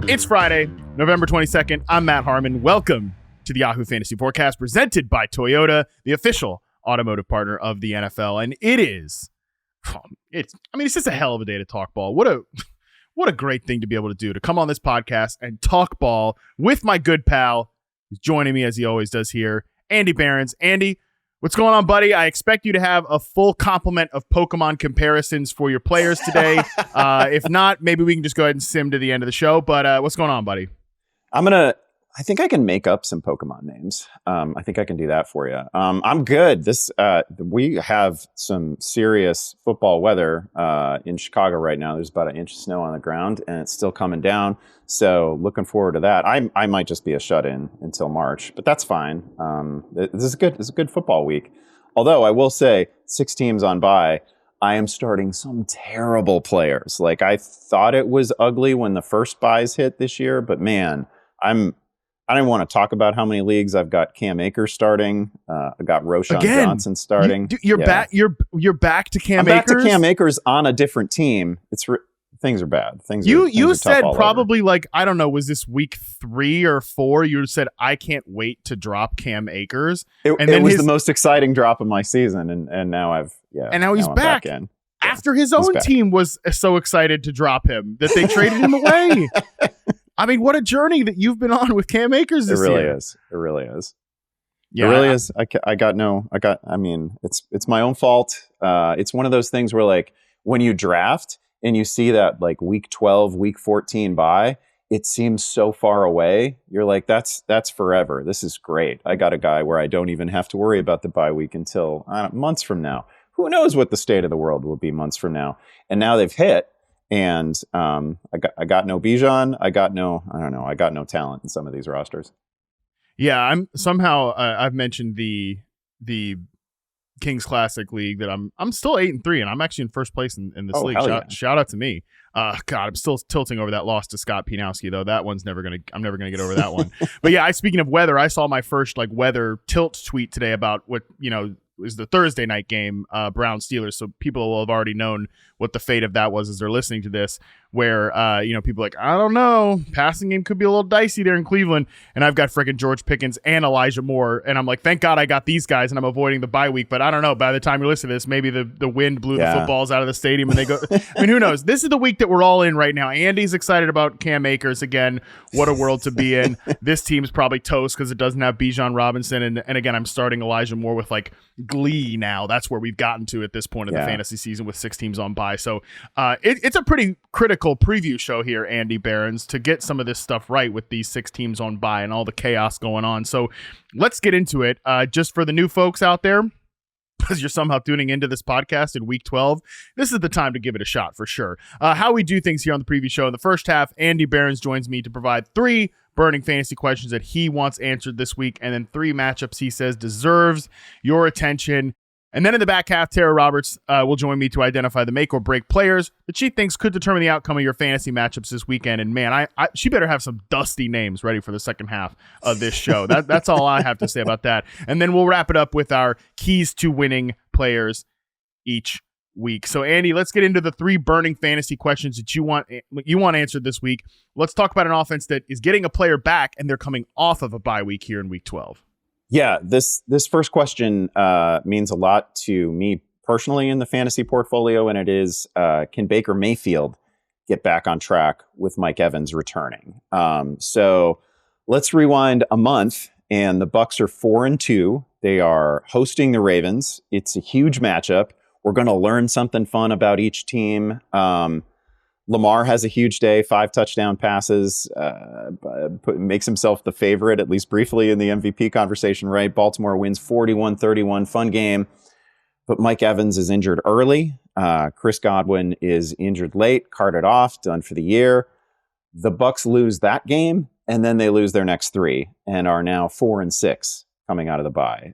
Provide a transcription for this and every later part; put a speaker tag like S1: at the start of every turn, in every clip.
S1: It's Friday, November 22nd. I'm Matt Harmon. Welcome to the Yahoo Fantasy Forecast presented by Toyota, the official automotive partner of the NFL. And it's just a hell of a day to talk ball. What a great thing to be able to do, to come on this podcast and talk ball with my good pal who's joining me as he always does here, Andy Behrens. Andy, what's going on, buddy? I expect you to have a full complement of Pokemon comparisons for your players today. If not, maybe we can just go ahead and sim to the end of the show. But what's going on, buddy?
S2: I think I can make up some Pokemon names. I think I can do that for you. I'm good. We have some serious football weather in Chicago right now. There's about an inch of snow on the ground, and it's still coming down. So looking forward to that. I might just be a shut-in until March, but that's fine. This is good. It's a good football week. Although I will say, 6 teams on bye. I am starting some terrible players. Like, I thought it was ugly when the first buys hit this year, but man, I don't want to talk about how many leagues I've got Cam Akers starting. I got Roschon Johnson starting.
S1: You're back to Cam
S2: I'm
S1: Akers?
S2: back to Cam Akers on a different team. Things are bad.
S1: You said probably over. Like, I don't know, was this week 3 or 4? You said, I can't wait to drop Cam Akers.
S2: It was the most exciting drop of my season, and now
S1: he's back in. After his own team was so excited to drop him that they traded him away. I mean, what a journey that you've been on with Cam Akers this year.
S2: It really is.
S1: Yeah,
S2: it really is. It's my own fault. It's one of those things where, like, when you draft and you see that, like, week 12, week 14 bye, it seems so far away. You're like, that's forever. This is great. I got a guy where I don't even have to worry about the bye week until months from now. Who knows what the state of the world will be months from now? And now they've hit. And I got no Bijan. I got no talent in some of these rosters.
S1: Yeah, I've mentioned the Kings Classic League that I'm still 8-3, and I'm actually in first place in this league. Shout out to me. God, I'm still tilting over that loss to Scott Pianowski, though. That one's I'm never gonna get over that one. But yeah, speaking of weather, I saw my first weather tilt tweet today about what was the Thursday night game, Browns Steelers. So people will have already known what the fate of that was as they're listening to this, where, people are like, I don't know, passing game could be a little dicey there in Cleveland. And I've got freaking George Pickens and Elijah Moore. And I'm like, thank God I got these guys and I'm avoiding the bye week. But I don't know, by the time you listen to this, maybe the wind blew the footballs out of the stadium and they go, I mean, who knows? This is the week that we're all in right now. Andy's excited about Cam Akers again. What a world to be in. This team's probably toast because it doesn't have Bijan Robinson. And again, I'm starting Elijah Moore with glee now. That's where we've gotten to at this point of the fantasy season with 6 teams on bye. So it's a pretty critical preview show here, Andy Behrens, to get some of this stuff right with these 6 teams on bye and all the chaos going on. So let's get into it. Just for the new folks out there, because you're somehow tuning into this podcast in week 12, this is the time to give it a shot for sure. How we do things here on the preview show. In the first half, Andy Behrens joins me to provide 3 burning fantasy questions that he wants answered this week, and then 3 matchups he says deserves your attention. And then in the back half, Tera Roberts will join me to identify the make or break players that she thinks could determine the outcome of your fantasy matchups this weekend. And man, she better have some dusty names ready for the second half of this show. That's all I have to say about that. And then we'll wrap it up with our keys to winning players each week. So Andy, let's get into the 3 burning fantasy questions that you want answered this week. Let's talk about an offense that is getting a player back and they're coming off of a bye week here in week 12.
S2: Yeah, this first question means a lot to me personally in the fantasy portfolio, and it is, can Baker Mayfield get back on track with Mike Evans returning? So let's rewind a month, and the Bucs are 4-2. They are hosting the Ravens. It's a huge matchup. We're going to learn something fun about each team. Lamar has a huge day, 5 touchdown passes, makes himself the favorite, at least briefly, in the MVP conversation, right? Baltimore wins 41-31, fun game. But Mike Evans is injured early. Chris Godwin is injured late, carted off, done for the year. The Bucs lose that game, and then they lose their next 3 and are now 4-6 coming out of the bye.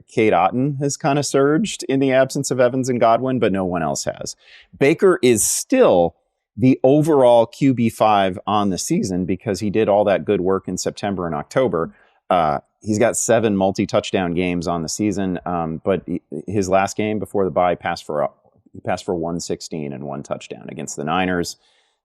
S2: Cade Otton has kind of surged in the absence of Evans and Godwin, but no one else has. Baker is still the overall QB5 on the season because he did all that good work in September and October. He's got 7 multi-touchdown games on the season, but his last game before the bye passed for 116 and 1 touchdown against the Niners.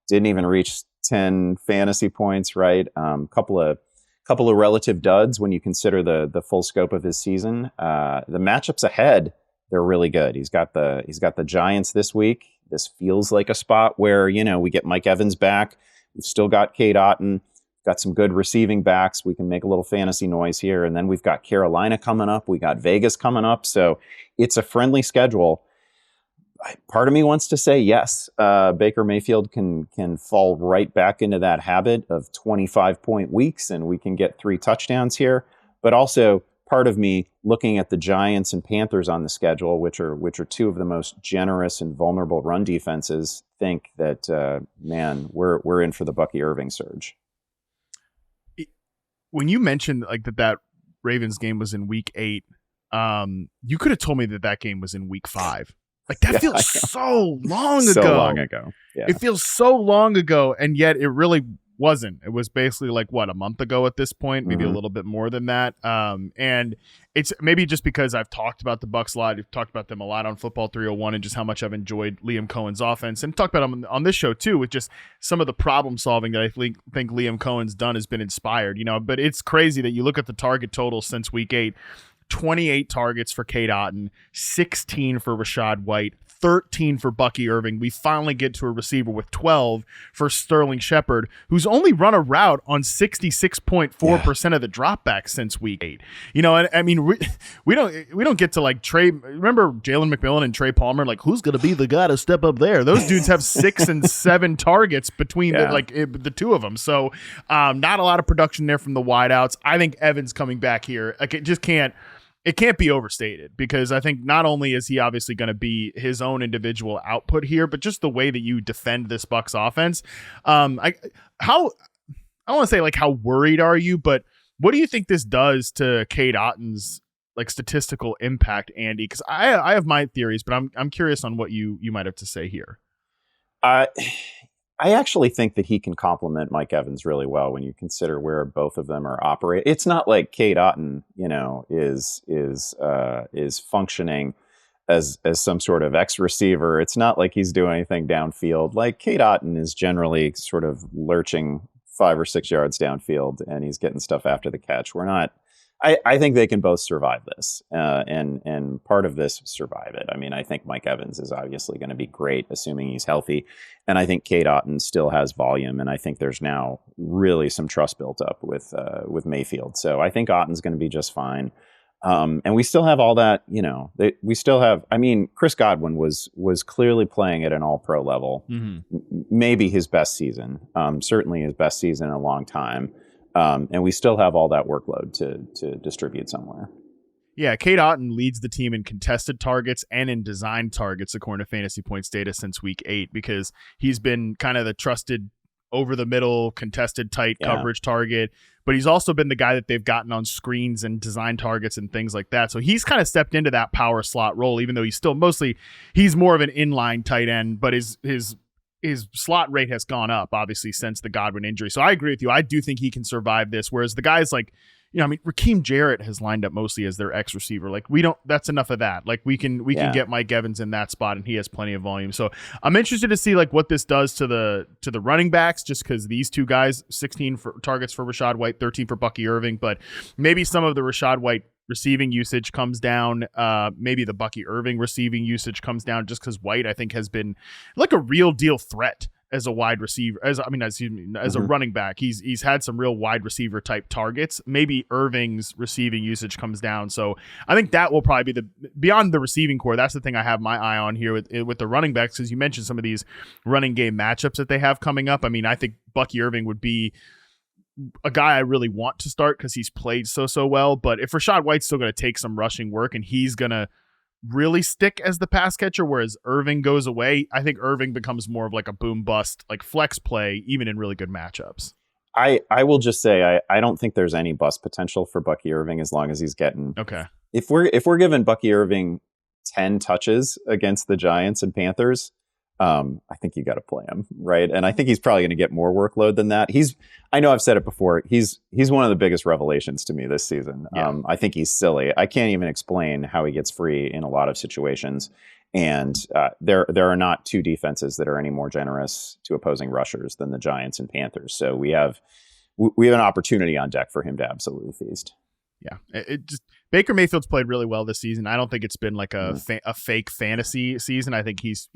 S2: Didn't even reach 10 fantasy points, right? Couple of relative duds when you consider the full scope of his season. The matchups ahead, they're really good. He's got the Giants this week. This feels like a spot where, we get Mike Evans back. We've still got Cade Otton, got some good receiving backs. We can make a little fantasy noise here. And then we've got Carolina coming up. We got Vegas coming up. So it's a friendly schedule. Part of me wants to say yes. Baker Mayfield can fall right back into that habit of 25-point weeks, and we can get 3 touchdowns here. But also, part of me looking at the Giants and Panthers on the schedule, which are 2 of the most generous and vulnerable run defenses, think that man, we're in for the Bucky Irving surge.
S1: When you mentioned like that Ravens game was in week 8, you could have told me that game was in week 5. Like that feels so long ago.
S2: So long ago. Yeah.
S1: It feels so long ago, and yet it really wasn't. It was basically like a month ago at this point, maybe a little bit more than that. And it's maybe just because I've talked about the Bucs a lot. I've talked about them a lot on Football 301 and just how much I've enjoyed Liam Cohen's offense, and talked about him on this show too, with just some of the problem solving that I think Liam Cohen's done has been inspired. But it's crazy that you look at the target total since week 8. 28 targets for Cade Otton, 16 for Rachaad White, 13 for Bucky Irving. We finally get to a receiver with 12 for Sterling Shepard, who's only run a route on 66.4% of the dropbacks since week 8. And I mean, we don't get to like Trey. Remember Jalen McMillan and Trey Palmer? Like, who's going to be the guy to step up there? Those dudes have 6 and 7 targets between the 2 of them. So not a lot of production there from the wideouts. I think Evans coming back here, like it can't be overstated, because I think not only is he obviously going to be his own individual output here, but just the way that you defend this Bucs offense. I don't want to say like how worried are you, but what do you think this does to Cade Otton's like statistical impact, Andy? Because I have my theories, but I'm curious on what you might have to say here.
S2: I actually think that he can complement Mike Evans really well when you consider where both of them are operating. It's not like Cade Otton, is functioning as some sort of X receiver. It's not like he's doing anything downfield. Like Cade Otton is generally sort of lurching 5 or 6 yards downfield, and he's getting stuff after the catch. I think they can both survive this, and part of this survive it. I mean, I think Mike Evans is obviously going to be great, assuming he's healthy, and I think Cade Otton still has volume, and I think there's now really some trust built up with Mayfield. So I think Otton's going to be just fine, and we still have all that. We still have. I mean, Chris Godwin was clearly playing at an All-Pro level, maybe his best season, certainly his best season in a long time. And we still have all that workload to distribute somewhere.
S1: Yeah, Cade Otton leads the team in contested targets and in design targets, according to Fantasy Points data, since week 8, because he's been kind of the trusted over-the-middle, contested tight coverage target, but he's also been the guy that they've gotten on screens and design targets and things like that. So he's kind of stepped into that power slot role, even though he's more of an inline tight end, but his slot rate has gone up, obviously, since the Godwin injury. So I agree with you. I do think he can survive this. Whereas the guys like, Raheem Jarrett has lined up mostly as their X receiver. Like that's enough of that. Like we can get Mike Evans in that spot, and he has plenty of volume. So I'm interested to see like what this does to the running backs, just because these 2 guys, 16 for targets for Rachaad White, 13 for Bucky Irving, but maybe some of the Rachaad White receiving usage comes down. Maybe the Bucky Irving receiving usage comes down, just because White, I think, has been like a real deal threat as a wide receiver, as a running back. He's had some real wide receiver type targets. Maybe Irving's receiving usage comes down. So I think that will probably be beyond the receiving core. That's the thing I have my eye on here with the running backs, because you mentioned some of these running game matchups that they have coming up. I mean, I think Bucky Irving would be a guy I really want to start because he's played so well. But if Rachaad White's still going to take some rushing work and he's going to really stick as the pass catcher, whereas Irving goes away, I think Irving becomes more of like a boom bust, like flex play, even in really good matchups.
S2: I will just say I don't think there's any bust potential for Bucky Irving as long as he's getting.
S1: Okay.
S2: If we're giving Bucky Irving 10 touches against the Giants and Panthers, I think you got to play him, right? And I think he's probably going to get more workload than that. I know I've said it before. He's one of the biggest revelations to me this season. Yeah. I think he's silly. I can't even explain how he gets free in a lot of situations. And there are not two defenses that are any more generous to opposing rushers than the Giants and Panthers. So we have an opportunity on deck for him to absolutely feast.
S1: Yeah, it just Baker Mayfield's played really well this season. I don't think it's been like a fake fantasy season. I think he's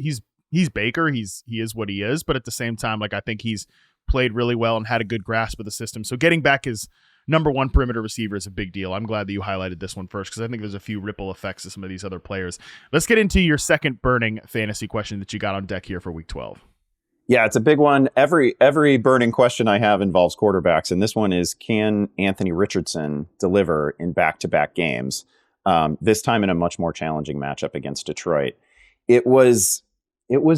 S1: Baker. He is what he is. But at the same time, like I think he's played really well and had a good grasp of the system. So getting back his number one perimeter receiver is a big deal. I'm glad that you highlighted this one first because I think there's a few ripple effects to some of these other players. Let's get into your second burning fantasy question that you got on deck here for week 12.
S2: Yeah, it's a big one. Every burning question I have involves quarterbacks, and this one is: can Anthony Richardson deliver in back-to-back games? This time in a much more challenging matchup against Detroit. It was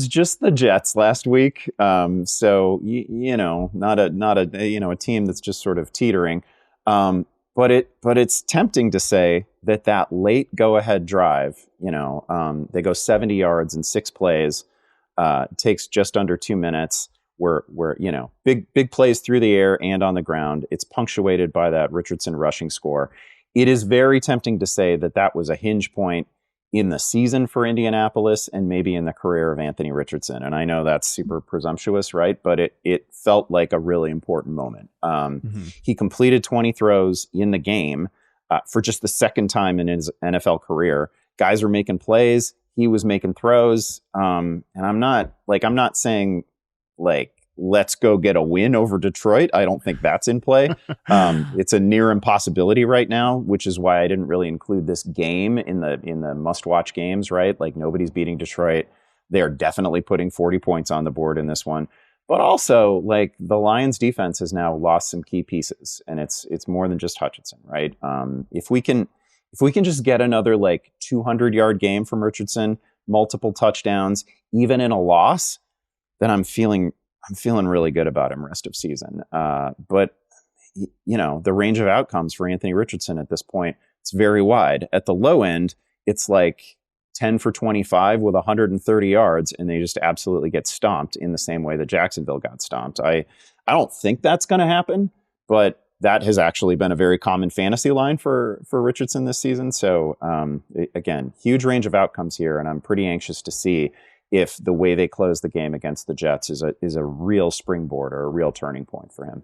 S2: just the Jets last week, so not a team that's just sort of teetering. But it's tempting to say that late go-ahead drive. They go 70 yards in 6 plays. Takes just under 2 minutes. Where big plays through the air and on the ground. It's punctuated by that Richardson rushing score. It is very tempting to say that was a hinge point in the season for Indianapolis and maybe in the career of Anthony Richardson. And I know that's super presumptuous, right? But it felt like a really important moment. He completed 20 throws in the game for just the second time in his NFL career. Guys were making plays. He was making throws. And I'm not saying like, let's go get a win over Detroit. I don't think that's in play. It's a near impossibility right now, which is why I didn't really include this game in the must-watch games, right? Like nobody's beating Detroit. They're definitely putting 40 points on the board in this one. But also, like the Lions defense has now lost some key pieces, and it's more than just Hutchinson, right? If we can just get another like 200-yard game from Richardson, multiple touchdowns, even in a loss, then I'm feeling really good about him rest of season. But the range of outcomes for Anthony Richardson at this point, it's very wide. At the low end, it's like 10 for 25 with 130 yards, and they just absolutely get stomped in the same way that Jacksonville got stomped. I don't think that's going to happen, but that has actually been a very common fantasy line for Richardson this season. So again, huge range of outcomes here, and I'm pretty anxious to see if the way they close the game against the Jets is a real springboard or a real turning point for him.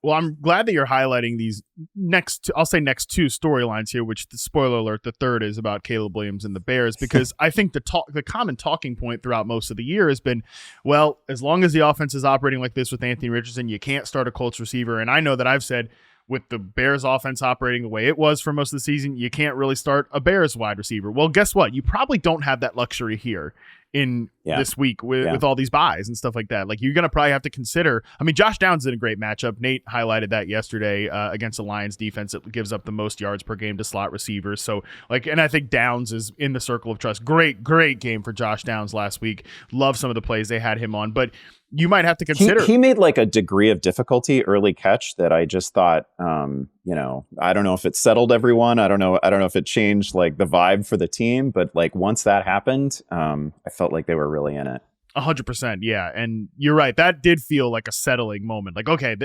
S1: Well, I'm glad that you're highlighting these next two storylines here, which, the spoiler alert, the third is about Caleb Williams and the Bears, because I think the common talking point throughout most of the year has been, well, as long as the offense is operating like this with Anthony Richardson, you can't start a Colts receiver. And I know that I've said, with the Bears offense operating the way it was for most of the season, you can't really start a Bears wide receiver. Well, guess what? You probably don't have that luxury here in this week with all these buys and stuff like that. Like, you're going to probably have to consider, I mean, Josh Downs is in a great matchup. Nate highlighted that yesterday against the Lions defense that gives up the most yards per game to slot receivers. So and I think Downs is in the circle of trust. Great game for Josh Downs last week. Love some of the plays they had him on, but you might have to consider.
S2: He made like a degree of difficulty early catch that I just thought, I don't know if it settled everyone. I don't know if it changed like the vibe for the team, but like once that happened, I felt like they were really in it.
S1: 100%. Yeah. And you're right. That did feel like a settling moment. Like, okay,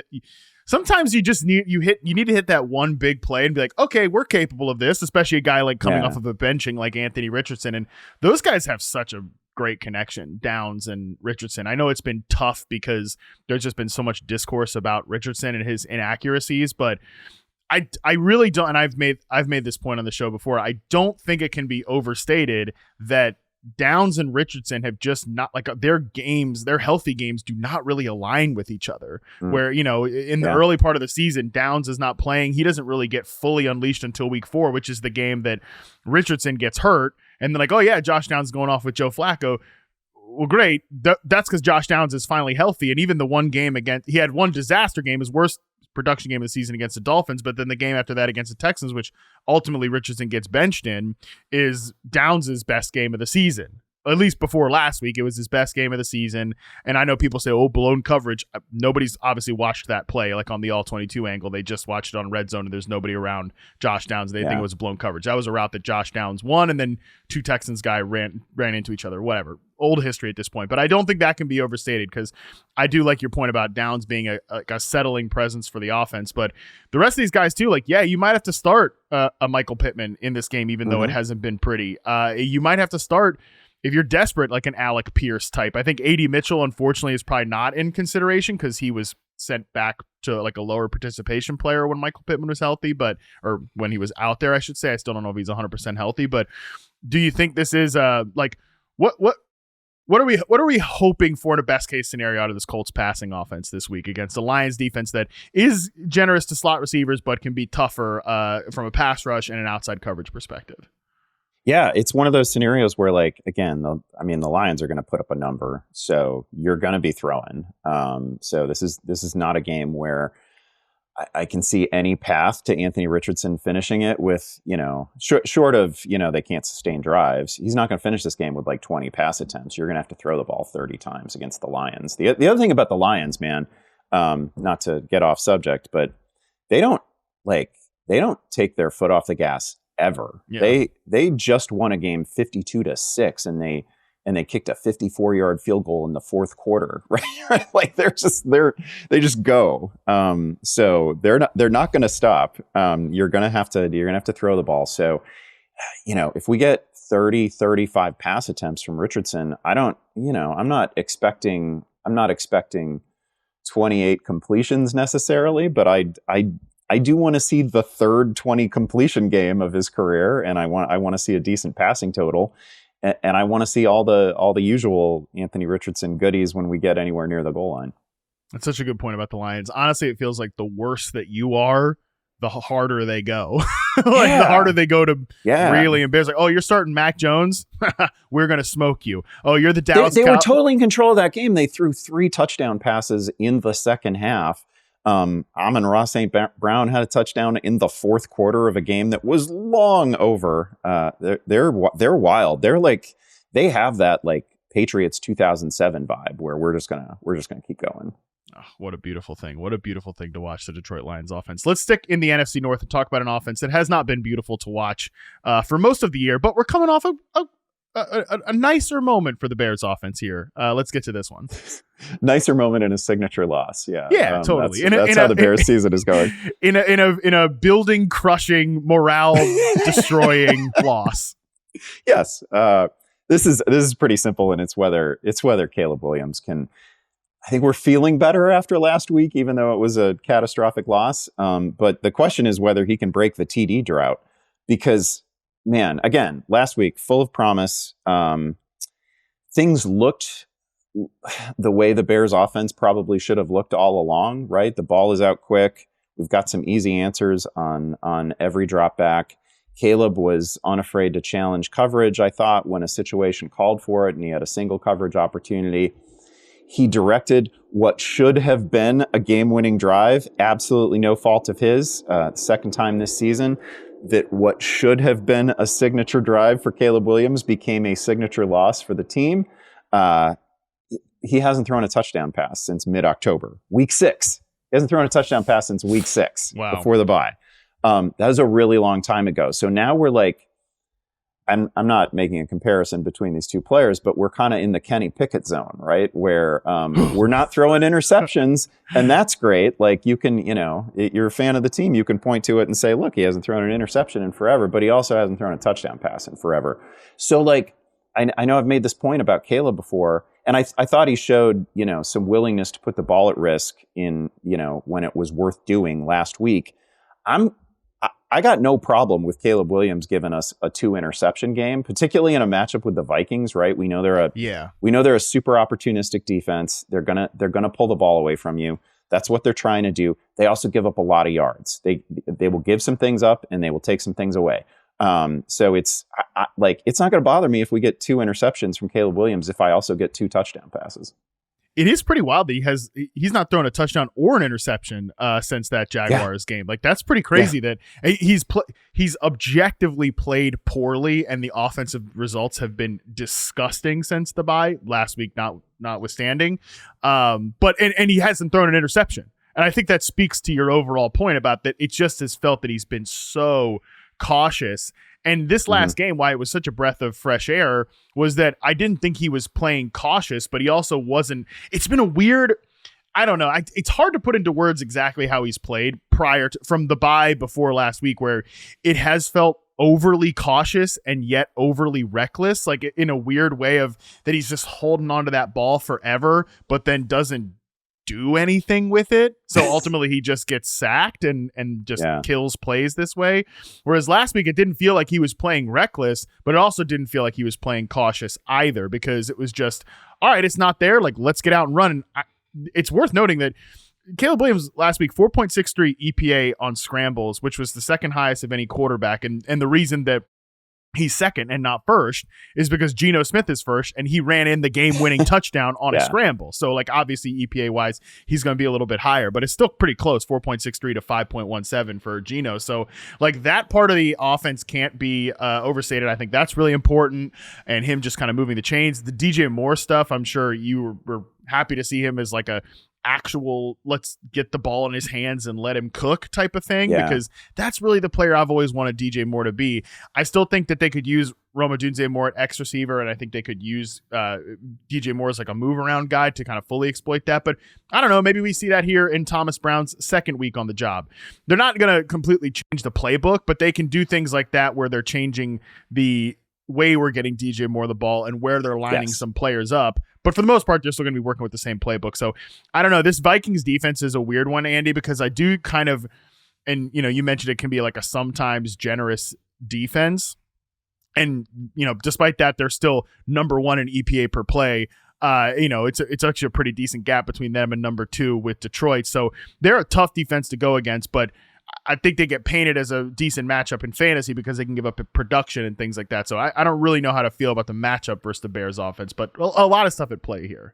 S1: sometimes you just need to hit that one big play and be like, okay, we're capable of this, especially a guy like coming off of a benching like Anthony Richardson. And those guys have such a great connection, Downs and Richardson. I know it's been tough because there's just been so much discourse about Richardson and his inaccuracies, but I really don't, and I've made this point on the show before, I don't think it can be overstated that Downs and Richardson have just not, like, their healthy games do not really align with each other. Where, in the early part of the season, Downs is not playing. He doesn't really get fully unleashed until week 4, which is the game that Richardson gets hurt. And then like, oh yeah, Josh Downs is going off with Joe Flacco. Well, great. That's because Josh Downs is finally healthy. And even the one game he had one disaster game, his worst production game of the season against the Dolphins, but then the game after that against the Texans, which ultimately Richardson gets benched in, is Downs' best game of the season. At least before last week, it was his best game of the season. And I know people say, oh, blown coverage. Nobody's obviously watched that play, like on the All-22 angle. They just watched it on Red Zone, and there's nobody around Josh Downs. They think it was blown coverage. That was a route that Josh Downs won, and then two Texans guy ran into each other. Whatever. Old history at this point. But I don't think that can be overstated, because I do like your point about Downs being a settling presence for the offense. But the rest of these guys too, like, you might have to start a Michael Pittman in this game, even though it hasn't been pretty. You might have to start if you're desperate, like an Alec Pierce type, I think A.D. Mitchell, unfortunately, is probably not in consideration because he was sent back to like a lower participation player when Michael Pittman was healthy, or when he was out there, I should say. I still don't know if he's 100% healthy, but do you think this is like what are we hoping for in a best case scenario out of this Colts passing offense this week against the Lions defense that is generous to slot receivers but can be tougher from a pass rush and an outside coverage perspective?
S2: Yeah, it's one of those scenarios where, like, again, the Lions are going to put up a number, so you're going to be throwing. So this is not a game where I can see any path to Anthony Richardson finishing it with, short of, they can't sustain drives. He's not going to finish this game with like 20 pass attempts. You're going to have to throw the ball 30 times against the Lions. The other thing about the Lions, man, not to get off subject, but they don't take their foot off the gas ever. Yeah. They just won a game 52-6 and they kicked a 54-yard field goal in the fourth quarter, right? Like they just go. So they're not going to stop. You're going to have to throw the ball. So, if we get 30, 35 pass attempts from Richardson, I'm not expecting 28 completions necessarily, but I do want to see the third 20 completion game of his career, and I want to see a decent passing total, and I want to see all the usual Anthony Richardson goodies when we get anywhere near the goal line.
S1: That's such a good point about the Lions. Honestly, it feels like the worse that you are, the harder they go. The harder they go to really embarrass. Like, oh, you're starting Mac Jones? We're going to smoke you. Oh, you're the Dallas
S2: They were totally in control of that game. They threw 3 touchdown passes in the second half. Amon-Ra St. Brown had a touchdown in the fourth quarter of a game that was long over. They're wild. They're like, they have that like Patriots 2007 vibe where we're just gonna keep going.
S1: Oh, what a beautiful thing. What a beautiful thing to watch the Detroit Lions offense. Let's stick in the NFC North and talk about an offense that has not been beautiful to watch for most of the year, but we're coming off a nicer moment for the Bears offense here. Let's get to this one.
S2: Nicer moment in a signature loss.
S1: Yeah, totally.
S2: That's how the Bears season is going.
S1: In a building crushing, morale destroying loss.
S2: Yes. This is pretty simple, and it's whether Caleb Williams can. I think we're feeling better after last week, even though it was a catastrophic loss. But the question is whether he can break the TD drought, because, man, again, last week, full of promise. Things looked the way the Bears offense probably should have looked all along, right? The ball is out quick. We've got some easy answers on every drop back. Caleb was unafraid to challenge coverage, I thought, when a situation called for it, and he had a single coverage opportunity. He directed what should have been a game-winning drive. Absolutely no fault of his. Second time this season that what should have been a signature drive for Caleb Williams became a signature loss for the team. He hasn't thrown a touchdown pass since mid-October. Week 6. He hasn't thrown a touchdown pass since week 6 before the bye. That was a really long time ago. So now we're like, I'm not making a comparison between these two players, but we're kind of in the Kenny Pickett zone, right? Where we're not throwing interceptions, and that's great. Like you can, you're a fan of the team, you can point to it and say, look, he hasn't thrown an interception in forever, but he also hasn't thrown a touchdown pass in forever. So like, I know I've made this point about Caleb before, and I thought he showed, some willingness to put the ball at risk in, when it was worth doing last week. I got no problem with Caleb Williams giving us a 2 interception game, particularly in a matchup with the Vikings, right? We know they're a super opportunistic defense. They're gonna pull the ball away from you. That's what they're trying to do. They also give up a lot of yards. They will give some things up and they will take some things away. So it's it's not going to bother me if we get 2 interceptions from Caleb Williams if I also get 2 touchdown passes.
S1: It is pretty wild that he's not thrown a touchdown or an interception since that Jaguars game. Like that's pretty crazy that he's objectively played poorly, and the offensive results have been disgusting since the bye last week, notwithstanding. But he hasn't thrown an interception, and I think that speaks to your overall point about that. It just has felt that he's been so cautious. And this last game, why it was such a breath of fresh air was that I didn't think he was playing cautious, but he also wasn't. It's been a weird, I don't know. It's hard to put into words exactly how he's played from the bye before last week, where it has felt overly cautious and yet overly reckless, like in a weird way of that he's just holding onto that ball forever, but then doesn't do anything with it. So ultimately he just gets sacked and just kills plays this way. Whereas last week it didn't feel like he was playing reckless, but it also didn't feel like he was playing cautious either, because it was just, all right, it's not there. Like, let's get out and run. And it's worth noting that Caleb Williams last week, 4.63 EPA on scrambles, which was the second highest of any quarterback. And the reason that he's second and not first is because Geno Smith is first, and he ran in the game-winning touchdown on a scramble. So, like, obviously EPA-wise, he's going to be a little bit higher, but it's still pretty close, 4.63 to 5.17 for Geno. So, like, that part of the offense can't be overstated. I think that's really important, and him just kind of moving the chains. The DJ Moore stuff, I'm sure you were happy to see him as like a actual let's get the ball in his hands and let him cook type of thing, because that's really the player I've always wanted DJ Moore to be. I still think that they could use Rome Odunze more at X receiver, and I think they could use DJ Moore as like a move around guy to kind of fully exploit that. But I don't know, maybe we see that here in Thomas Brown's second week on the job. They're not going to completely change the playbook, but they can do things like that where they're changing the way we're getting DJ Moore the ball and where they're lining some players up. But for the most part, they're still going to be working with the same playbook. So I don't know. This Vikings defense is a weird one, Andy, because I do kind of, and you mentioned it can be like a sometimes generous defense. And, despite that, they're still number one in EPA per play. It's actually a pretty decent gap between them and number two with Detroit. So they're a tough defense to go against, but I think they get painted as a decent matchup in fantasy because they can give up production and things like that. So I don't really know how to feel about the matchup versus the Bears offense, but a lot of stuff at play here.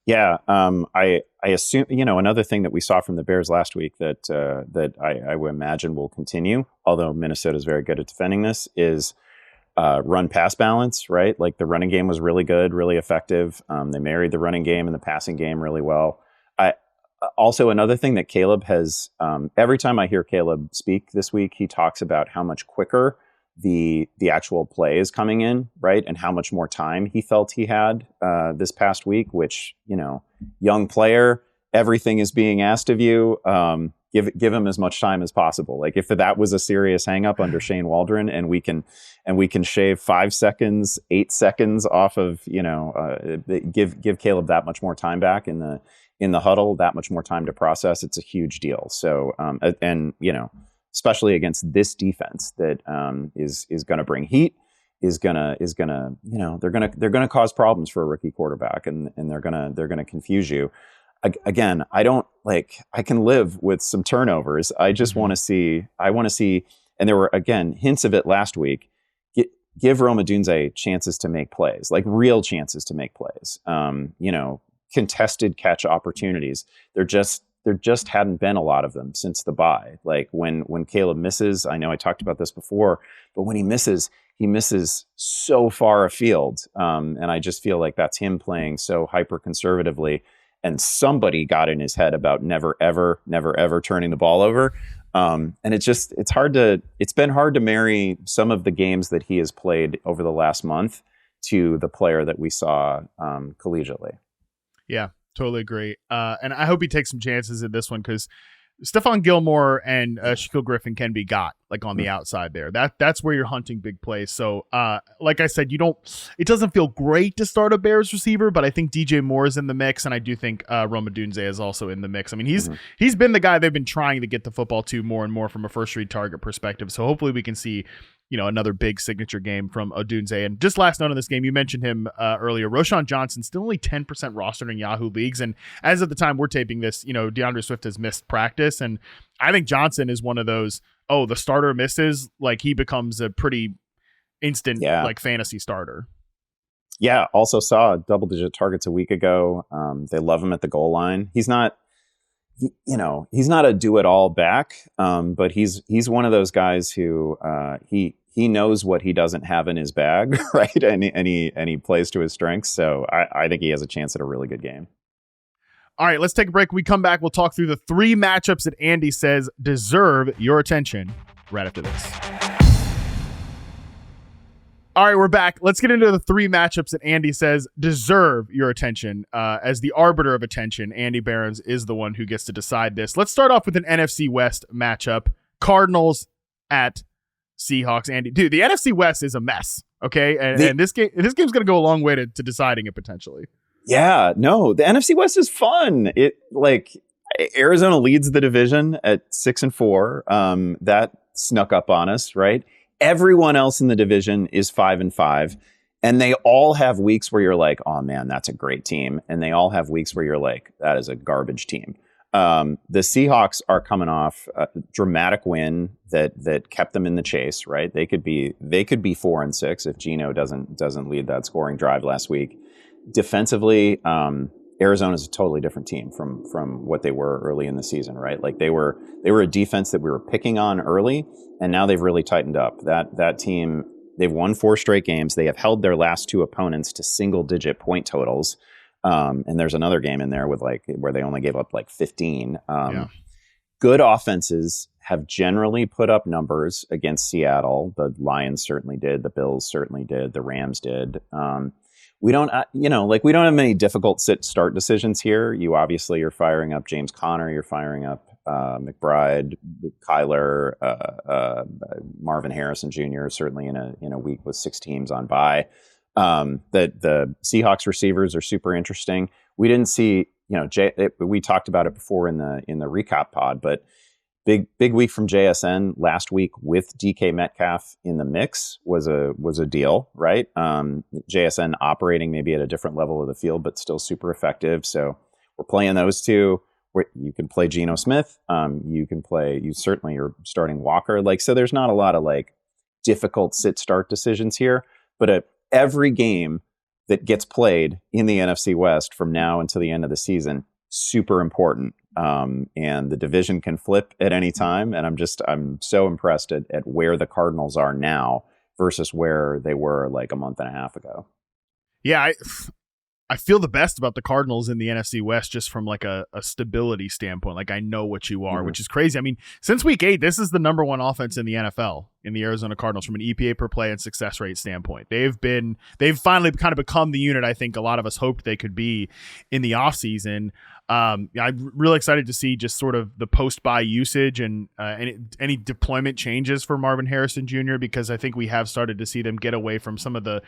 S2: Yeah. I assume, another thing that we saw from the Bears last week that I would imagine will continue, although Minnesota is very good at defending this, is run pass balance, right? Like the running game was really good, really effective. They married the running game and the passing game really well. Also, another thing that Caleb has, every time I hear Caleb speak this week, he talks about how much quicker the actual play is coming in, right? And how much more time he felt he had this past week, which, young player, everything is being asked of you. Give him as much time as possible. Like if that was a serious hang up under Shane Waldron and we can shave 5 seconds, 8 seconds off of, give Caleb that much more time back in the huddle, that much more time to process, it's a huge deal. So, especially against this defense that is going to bring heat, is gonna they're gonna cause problems for a rookie quarterback, and they're gonna confuse you. Again, I can live with some turnovers. I just want to see, and there were again hints of it last week. Give Rome Odunze chances to make plays, like real chances to make plays. Contested catch opportunities. There just hadn't been a lot of them since the bye. Like when Caleb misses, I know I talked about this before, but when he misses so far afield. And I just feel like that's him playing so hyper conservatively. And somebody got in his head about never, ever turning the ball over. And it's been hard to marry some of the games that he has played over the last month to the player that we saw collegiately.
S1: Yeah, totally agree. And I hope he takes some chances in this one because Stephon Gilmore and Shaquille Griffin can be got like on the outside there. That's where you're hunting big plays. So like I said, it doesn't feel great to start a Bears receiver, but I think DJ Moore is in the mix, and I do think Rome Odunze is also in the mix. I mean, he's been the guy they've been trying to get the football to more and more from a first read target perspective. So hopefully we can see another big signature game from Odunze. And just last note on this game, you mentioned him earlier. Roschon Johnson still only 10% rostered in Yahoo leagues, and as of the time we're taping this, DeAndre Swift has missed practice, and I think Johnson is one of those. Oh, the starter misses, like he becomes a pretty instant like fantasy starter.
S2: Yeah, also saw double-digit targets a week ago. They love him at the goal line. He's not a do-it-all back, but he's one of those guys who he knows what he doesn't have in his bag, right? And he plays to his strengths. So I think he has a chance at a really good game.
S1: All right, let's take a break. When we come back, we'll talk through the 3 matchups that Andy says deserve your attention right after this. All right, we're back. Let's get into the 3 matchups that Andy says deserve your attention. As the arbiter of attention, Andy Behrens is the one who gets to decide this. Let's start off with an NFC West matchup. Cardinals at Seahawks, Andy. Dude, the NFC West is a mess. Okay, and this game's going to go a long way to deciding it potentially.
S2: Yeah, no, the NFC West is fun. Arizona leads the division at 6-4. That snuck up on us, right? Everyone else in the division is 5-5. And they all have weeks where you're like, oh man, that's a great team. And they all have weeks where you're like, that is a garbage team. The Seahawks are coming off a dramatic win that kept them in the chase, right? They could be 4-6 if Geno doesn't lead that scoring drive last week. Defensively, Arizona is a totally different team from what they were early in the season, right? Like they were a defense that we were picking on early, and now they've really tightened up. That team, they've won 4 straight games. They have held their last 2 opponents to single-digit point totals. And there's another game in there where they only gave up 15. Good offenses have generally put up numbers against Seattle. The Lions certainly did. The Bills certainly did. The Rams did. We don't have many difficult sit-start decisions here. You obviously are firing up James Conner. You're firing up McBride, Kyler, Marvin Harrison Jr. Certainly in a week with 6 teams on bye. The Seahawks receivers are super interesting. We didn't see, we talked about it before in the recap pod, but big week from JSN last week with DK Metcalf in the mix was a deal, right? JSN operating maybe at a different level of the field, but still super effective. So we're playing those two. You can play Geno Smith. You certainly are starting Walker. So there's not a lot of difficult sit-start decisions here, but every game that gets played in the NFC West from now until the end of the season, super important. And the division can flip at any time. And I'm so impressed at where the Cardinals are now versus where they were a month and a half ago.
S1: Yeah, I feel the best about the Cardinals in the NFC West just from a stability standpoint. I know what you are, which is crazy. I mean, since week 8, this is the number 1 offense in the NFL in the Arizona Cardinals from an EPA per play and success rate standpoint. They've finally kind of become the unit I think a lot of us hoped they could be in the offseason. I'm really excited to see just sort of the post-buy usage and any deployment changes for Marvin Harrison Jr. because I think we have started to see them get away from some of the,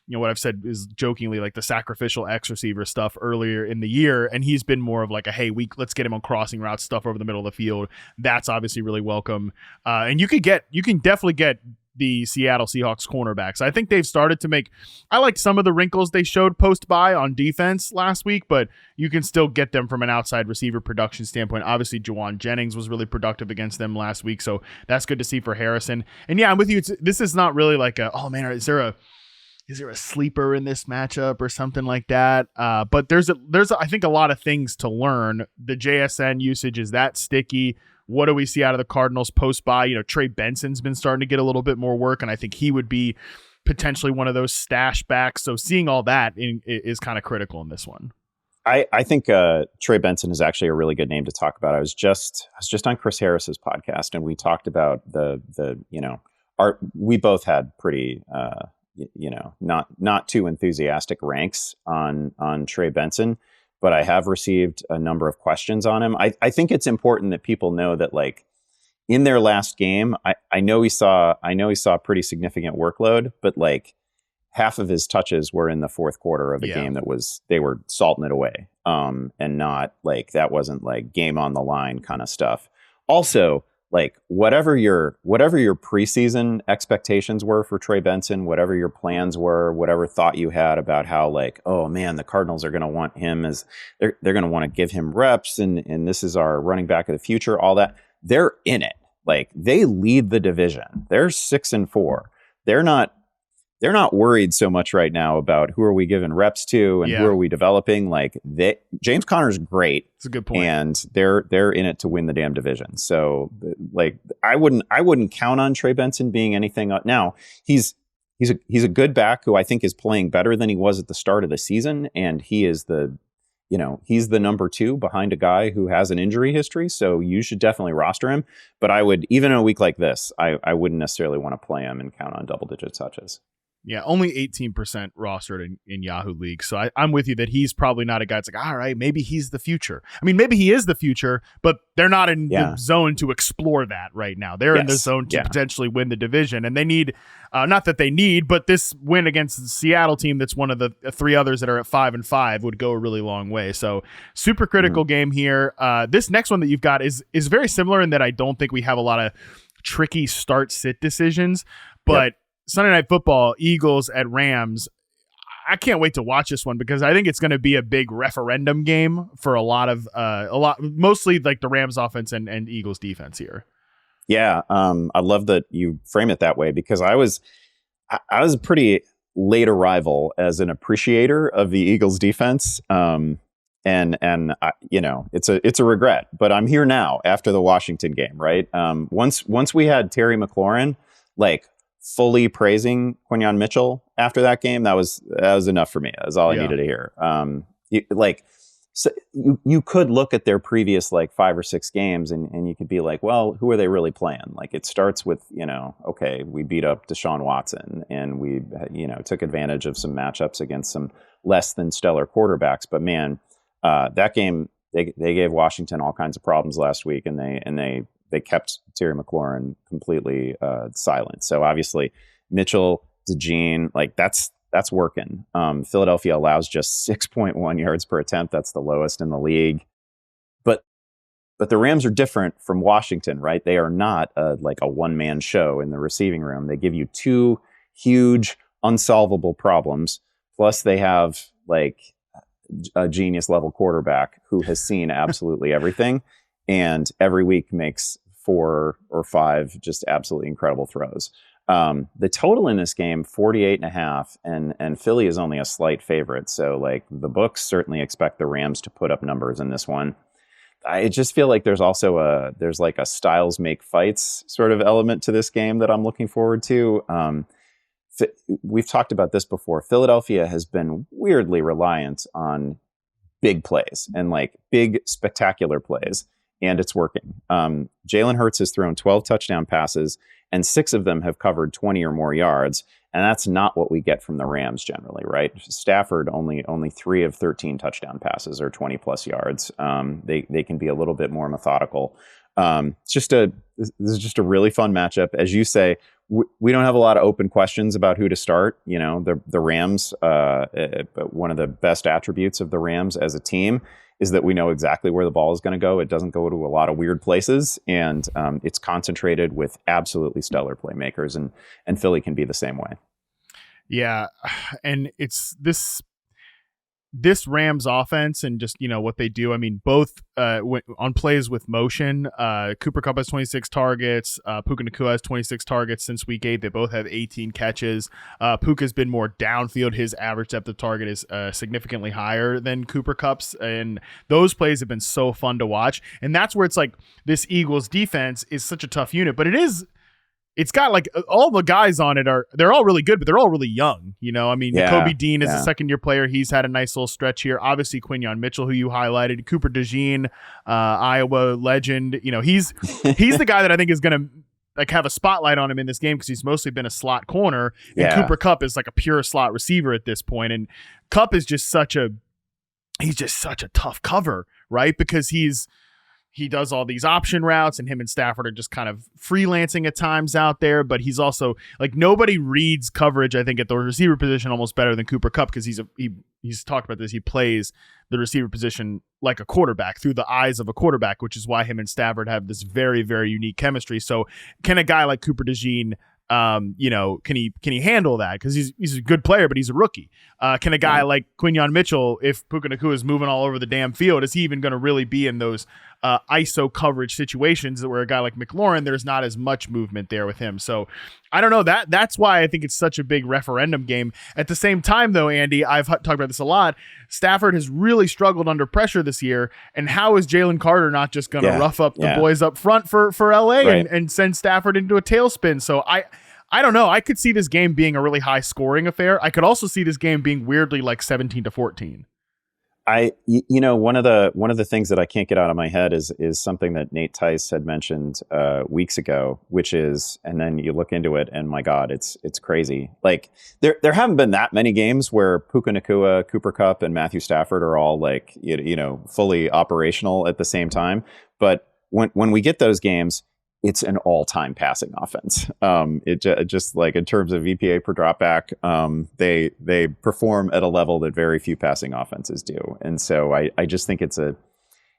S1: what I've said is jokingly the sacrificial X receiver stuff earlier in the year. And he's been more of hey, let's get him on crossing route stuff over the middle of the field. That's obviously really welcome. And you can definitely get the Seattle Seahawks cornerbacks. I think they've started to I like some of the wrinkles they showed post-buy on defense last week, but you can still get them from an outside receiver production standpoint. Obviously, Juwan Jennings was really productive against them last week, so that's good to see for Harrison. And yeah, I'm with you. This is not really is there a sleeper in this matchup or something like that? But there's I think a lot of things to learn. The JSN usage is that sticky. What do we see out of the Cardinals post-buy? Trey Benson's been starting to get a little bit more work, and I think he would be potentially one of those stash backs. So seeing all that is kind of critical in this one.
S2: I think Trey Benson is actually a really good name to talk about. I was just on Chris Harris's podcast, and we talked about we both had pretty not too enthusiastic ranks on Trey Benson. But I have received a number of questions on him. I think it's important that people know that in their last game, I know he saw pretty significant workload, but half of his touches were in the fourth quarter of the game they were salting it away. And not that wasn't game on the line kind of stuff. Also, whatever your preseason expectations were for Trey Benson, whatever your plans were, whatever thought you had about how oh man, the Cardinals are going to want him as they're going to want to give him reps and this is our running back of the future, all that. They're in it. They lead the division. They're 6-4. They're not worried so much right now about who are we giving reps to and who are we developing. James Conner's great.
S1: It's a good point.
S2: And they're in it to win the damn division. So I wouldn't count on Trey Benson being anything. Now he's a good back who I think is playing better than he was at the start of the season. And he is he's the number 2 behind a guy who has an injury history. So you should definitely roster him. But I would, even in a week like this, I wouldn't necessarily want to play him and count on double-digit touches.
S1: Yeah, only 18% rostered in Yahoo League. So I'm with you that he's probably not a guy that's like, all right, maybe he's the future. I mean, maybe he is the future, but they're not in the zone to explore that right now. They're in the zone to potentially win the division. And they need, not that they need, but this win against the Seattle team that's one of the three others that are at 5-5 would go a really long way. So super critical game here. This next one that you've got is very similar in that I don't think we have a lot of tricky start-sit decisions, but Sunday Night Football, Eagles at Rams. I can't wait to watch this one because I think it's going to be a big referendum game for mostly like the Rams offense and Eagles defense here.
S2: Yeah, I love that you frame it that way because I was a pretty late arrival as an appreciator of the Eagles defense, and it's a regret, but I'm here now after the Washington game, right? Once we had Terry McLaurin, like, fully praising Quinyon Mitchell after that game, that was enough for me. That's all I needed to hear. You could look at their previous like 5 or 6 games and you could be like, well, who are they really playing? Like it starts with, okay, we beat up Deshaun Watson and we, took advantage of some matchups against some less than stellar quarterbacks. But man, that game, they gave Washington all kinds of problems last week and they kept Terry McLaurin completely silent. So obviously Mitchell, DeJean, like that's working. Philadelphia allows just 6.1 yards per attempt. That's the lowest in the league. But the Rams are different from Washington, right? They are not like a one-man show in the receiving room. They give you 2 huge unsolvable problems. Plus they have like a genius level quarterback who has seen absolutely everything. And every week makes 4 or 5 just absolutely incredible throws. The total in this game, 48.5, and Philly is only a slight favorite. So like the books certainly expect the Rams to put up numbers in this one. I just feel like there's also there's like a styles make fights sort of element to this game that I'm looking forward to. We've talked about this before. Philadelphia has been weirdly reliant on big plays and like big spectacular plays. And it's working. Jalen Hurts has thrown 12 touchdown passes, and 6 of them have covered 20 or more yards. And that's not what we get from the Rams generally, right? Stafford only 3 of 13 touchdown passes or 20 plus yards. They can be a little bit more methodical. This is just a really fun matchup. As you say, we don't have a lot of open questions about who to start. The Rams, one of the best attributes of the Rams as a team is that we know exactly where the ball is going to go. It doesn't go to a lot of weird places, and it's concentrated with absolutely stellar playmakers, and Philly can be the same way.
S1: Yeah, and it's this Rams offense and just, what they do. I mean, both on plays with motion, Cooper Kupp has 26 targets. Puka Nacua has 26 targets since week 8. They both have 18 catches. Puka's been more downfield. His average depth of target is significantly higher than Cooper Kupp's. And those plays have been so fun to watch. And that's where it's like this Eagles defense is such a tough unit, but it's got like all the guys on it they're all really good, but they're all really young. I mean, Kobe Dean is a second-year player. He's had a nice little stretch here. Obviously, Quinyon Mitchell, who you highlighted, Cooper DeJean, Iowa legend. He's the guy that I think is going to like have a spotlight on him in this game because he's mostly been a slot corner, and Cooper Kupp is like a pure slot receiver at this point. And Kupp is just such a tough cover, right? Because he does all these option routes, and him and Stafford are just kind of freelancing at times out there. But he's also like, nobody reads coverage, I think, at the receiver position almost better than Cooper Kupp because he's talked about this. He plays the receiver position like a quarterback through the eyes of a quarterback, which is why him and Stafford have this very, very unique chemistry. So can a guy like Cooper DeJean, can he handle that? Because he's a good player, but he's a rookie. Can a guy like Quinyon Mitchell, if Puka Nacua is moving all over the damn field, is he even going to really be in those ISO coverage situations where a guy like McLaurin, there's not as much movement there with him? So I don't know. That's why I think it's such a big referendum game. At the same time, though, Andy, I've talked about this a lot. Stafford has really struggled under pressure this year, and how is Jalen Carter not just going to rough up the boys up front for LA and send Stafford into a tailspin? So I don't know. I could see this game being a really high scoring affair. I could also see this game being weirdly like 17-14.
S2: One of the things that I can't get out of my head is something that Nate Tice had mentioned weeks ago, which is, and then you look into it, and my God, it's crazy. Like there haven't been that many games where Puka Nacua, Cooper Kupp, and Matthew Stafford are all like fully operational at the same time. But when we get those games, it's an all-time passing offense. Just like in terms of EPA per dropback, they perform at a level that very few passing offenses do. And so I just think it's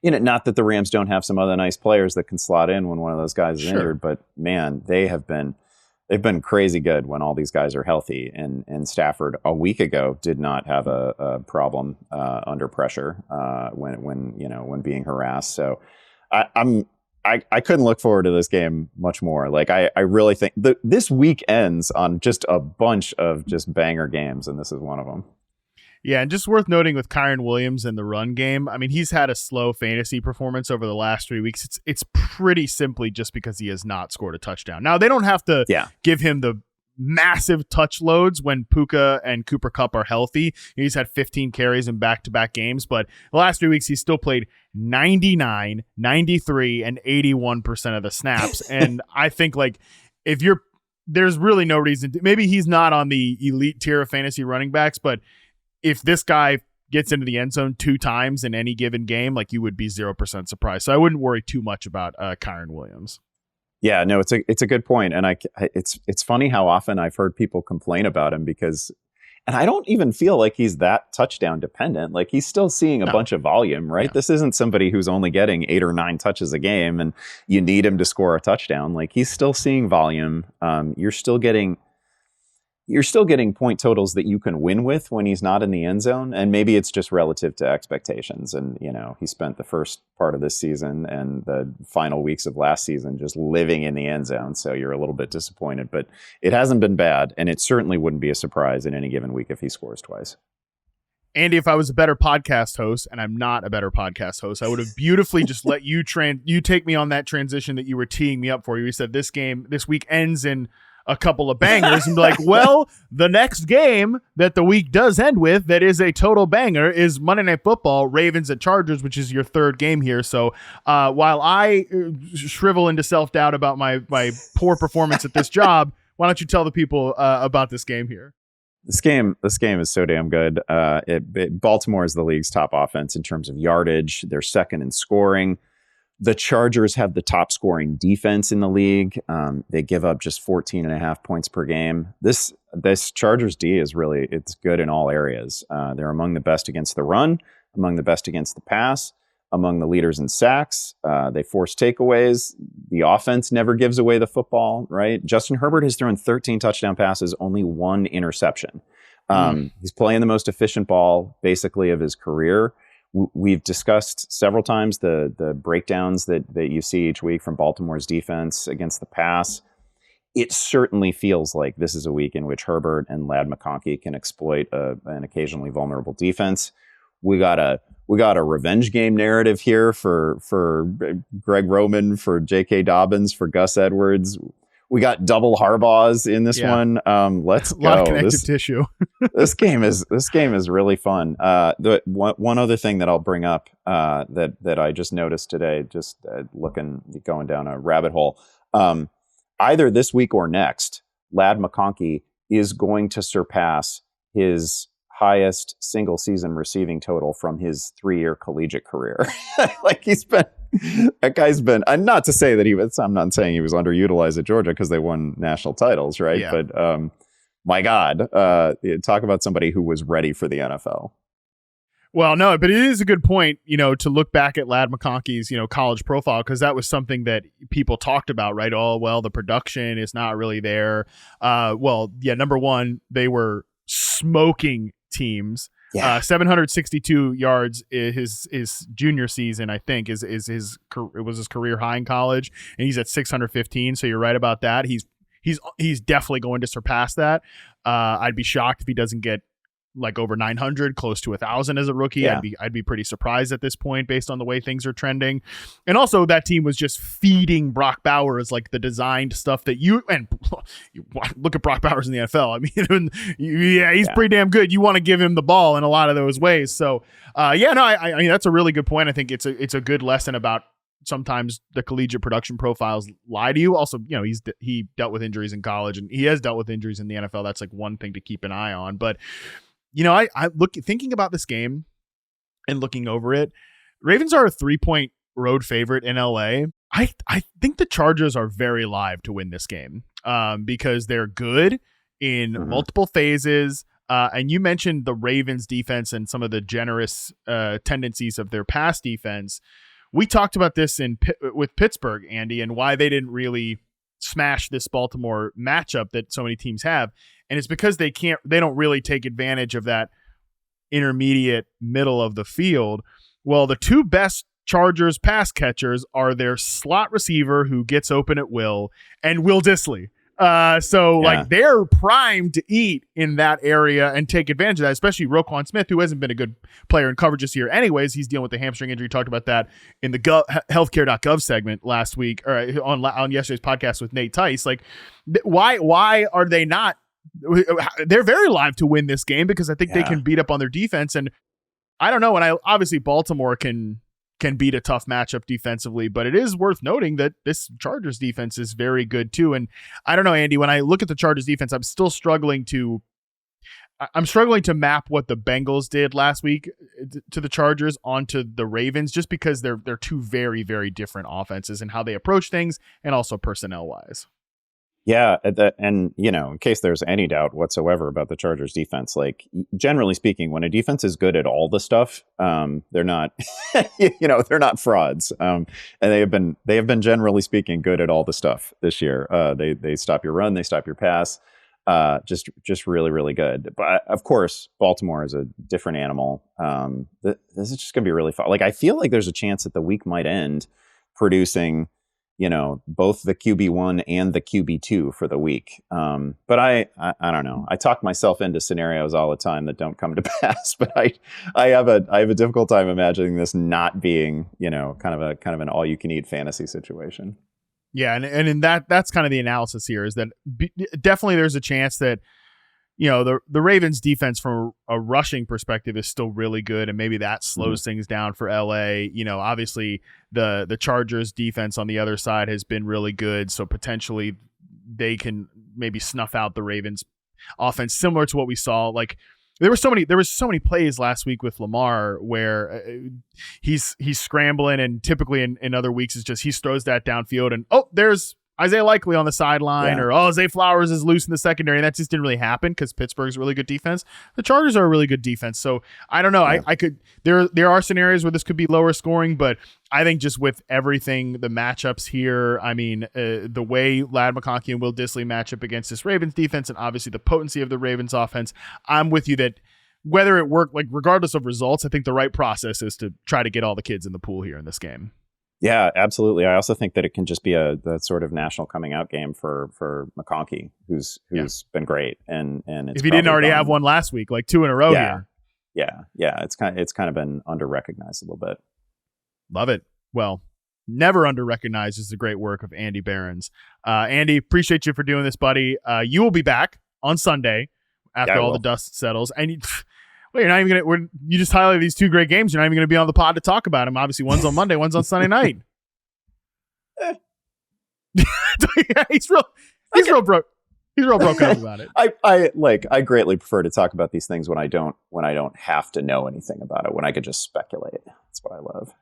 S2: not that the Rams don't have some other nice players that can slot in when one of those guys is injured, but man, they've been crazy good when all these guys are healthy. And Stafford a week ago did not have a problem under pressure when being harassed. So I couldn't look forward to this game much more. Like I really think this week ends on just a bunch of just banger games, and this is one of them.
S1: Yeah, and just worth noting with Kyren Williams in the run game, I mean, he's had a slow fantasy performance over the last 3 weeks. It's pretty simply just because he has not scored a touchdown. Now, they don't have to give him the massive touch loads when Puka and Cooper Kupp are healthy. He's had 15 carries in back-to-back games, but the last 3 weeks he's still played 99, 93, and 81% of the snaps. And I think there's really no reason maybe he's not on the elite tier of fantasy running backs, but if this guy gets into the end zone 2 times in any given game, like you would be 0% surprised. So I wouldn't worry too much about Kyren Williams.
S2: Yeah, no, it's a good point. And it's funny how often I've heard people complain about him and I don't even feel like he's that touchdown dependent. Like he's still seeing a bunch of volume, right? Yeah. This isn't somebody who's only getting 8 or 9 touches a game and you need him to score a touchdown. Like he's still seeing volume. You're still getting point totals that you can win with when he's not in the end zone. And maybe it's just relative to expectations. And, he spent the first part of this season and the final weeks of last season just living in the end zone. So you're a little bit disappointed, but it hasn't been bad. And it certainly wouldn't be a surprise in any given week if he scores twice.
S1: Andy, if I was a better podcast host, and I'm not a better podcast host, I would have beautifully just let you take me on that transition that you were teeing me up for. You said this week ends in a couple of bangers and be like, well, the next game that the week does end with that is a total banger is Monday Night Football, Ravens at Chargers, which is your third game here. So while I shrivel into self-doubt about my poor performance at this job, why don't you tell the people about this game here?
S2: This game is so damn good. Baltimore is the league's top offense in terms of yardage. They're second in scoring. The Chargers have the top scoring defense in the league. They give up just 14.5 points per game. This Chargers D it's good in all areas. They're among the best against the run, among the best against the pass, among the leaders in sacks. They force takeaways. The offense never gives away the football, right? Justin Herbert has thrown 13 touchdown passes, only 1 interception. He's playing the most efficient ball basically of his career. We've discussed several times the breakdowns that you see each week from Baltimore's defense against the pass. It certainly feels like this is a week in which Herbert and Ladd McConkey can exploit an occasionally vulnerable defense. We got a revenge game narrative here for Greg Roman, for J.K. Dobbins, for Gus Edwards. We got double Harbaughs in this one. Let's go.
S1: A lot of connective tissue.
S2: This game is really fun. The one other thing that I'll bring up that I just noticed today, just going down a rabbit hole. Either this week or next, Ladd McConkey is going to surpass his highest single season receiving total from his 3-year collegiate career. That guy's been, and not to say that I'm not saying he was underutilized at Georgia because they won national titles, right? Yeah. But my God, talk about somebody who was ready for the NFL.
S1: Well, no, but it is a good point, to look back at Ladd McConkey's, college profile, because that was something that people talked about, right? Oh, well, the production is not really there. Number one, they were smoking teams. Yeah. 762 yards his junior season, I think, it was his career high in college, and he's at 615. So you're right about that. He's definitely going to surpass that. I'd be shocked if he doesn't get like over 900, close to 1,000 as a rookie.
S2: Yeah.
S1: I'd be pretty surprised at this point based on the way things are trending. And also that team was just feeding Brock Bowers like the designed stuff that you look at Brock Bowers in the NFL. I mean, he's pretty damn good. You want to give him the ball in a lot of those ways. So I mean, that's a really good point. I think it's a good lesson about sometimes the collegiate production profiles lie to you. Also, he dealt with injuries in college and he has dealt with injuries in the NFL. That's like one thing to keep an eye on. But I thinking about this game and looking over it, Ravens are a 3-point road favorite in LA. I think the Chargers are very live to win this game because they're good in multiple phases. And you mentioned the Ravens defense and some of the generous tendencies of their pass defense. We talked about this with Pittsburgh, Andy, and why they didn't really smash this Baltimore matchup that so many teams have. And it's because they don't really take advantage of that intermediate middle of the field. Well, the two best Chargers pass catchers are their slot receiver who gets open at will and Will Dissly. Like they're primed to eat in that area and take advantage of that, especially Roquan Smith, who hasn't been a good player in coverage this year. Anyways, he's dealing with the hamstring injury. Talked about that in the healthcare.gov segment last week or on yesterday's podcast with Nate Tice. Like why are they not? They're very live to win this game because I think they can beat up on their defense. And I don't know. And obviously Baltimore can beat a tough matchup defensively, but it is worth noting that this Chargers defense is very good too. And I don't know, Andy, when I look at the Chargers defense, I'm struggling to map what the Bengals did last week to the Chargers onto the Ravens, just because they're two very, very different offenses and how they approach things and also personnel wise.
S2: Yeah, and in case there's any doubt whatsoever about the Chargers defense, like generally speaking, when a defense is good at all the stuff, they're not, they're not frauds. And they have been generally speaking good at all the stuff this year. They stop your run, they stop your pass, just really, really good. But of course, Baltimore is a different animal. This is just going to be really fun. Like I feel like there's a chance that the week might end producing both the QB1 and the QB2 for the week. But I don't know. I talk myself into scenarios all the time that don't come to pass, but I have a difficult time imagining this not being, kind of an all you can eat fantasy situation.
S1: Yeah. And in that's kind of the analysis here is that definitely there's a chance that, the Ravens defense from a rushing perspective is still really good, and maybe that slows things down for LA. Obviously the Chargers defense on the other side has been really good, so potentially they can maybe snuff out the Ravens offense, similar to what we saw. Like there were so many plays last week with Lamar where he's scrambling, and typically in other weeks it's just he throws that downfield and there's Isaiah Likely on the sideline, or Zay Flowers is loose in the secondary, and that just didn't really happen because Pittsburgh's a really good defense. The Chargers are a really good defense, so I don't know. Yeah. There are scenarios where this could be lower scoring, but I think just with everything, the matchups here, I mean, the way Ladd McConkey and Will Dissly match up against this Ravens defense, and obviously the potency of the Ravens offense, I'm with you that whether it worked, like regardless of results, I think the right process is to try to get all the kids in the pool here in this game.
S2: Yeah, absolutely. I also think that it can just be the sort of national coming out game for McConkey, who's been great, and it's
S1: if he didn't already have one last week, like 2 in a row here.
S2: Yeah. It's kind of been under recognized a little bit.
S1: Love it. Well, never under recognized is the great work of Andy Behrens. Andy, appreciate you for doing this, buddy. You will be back on Sunday after all the dust settles, and you're not even gonna. You just highlighted these 2 great games. You're not even gonna be on the pod to talk about them. Obviously, one's on Monday, one's on Sunday night. He's real broke. He's real broke up about it.
S2: I greatly prefer to talk about these things when I don't have to know anything about it. When I could just speculate. That's what I love.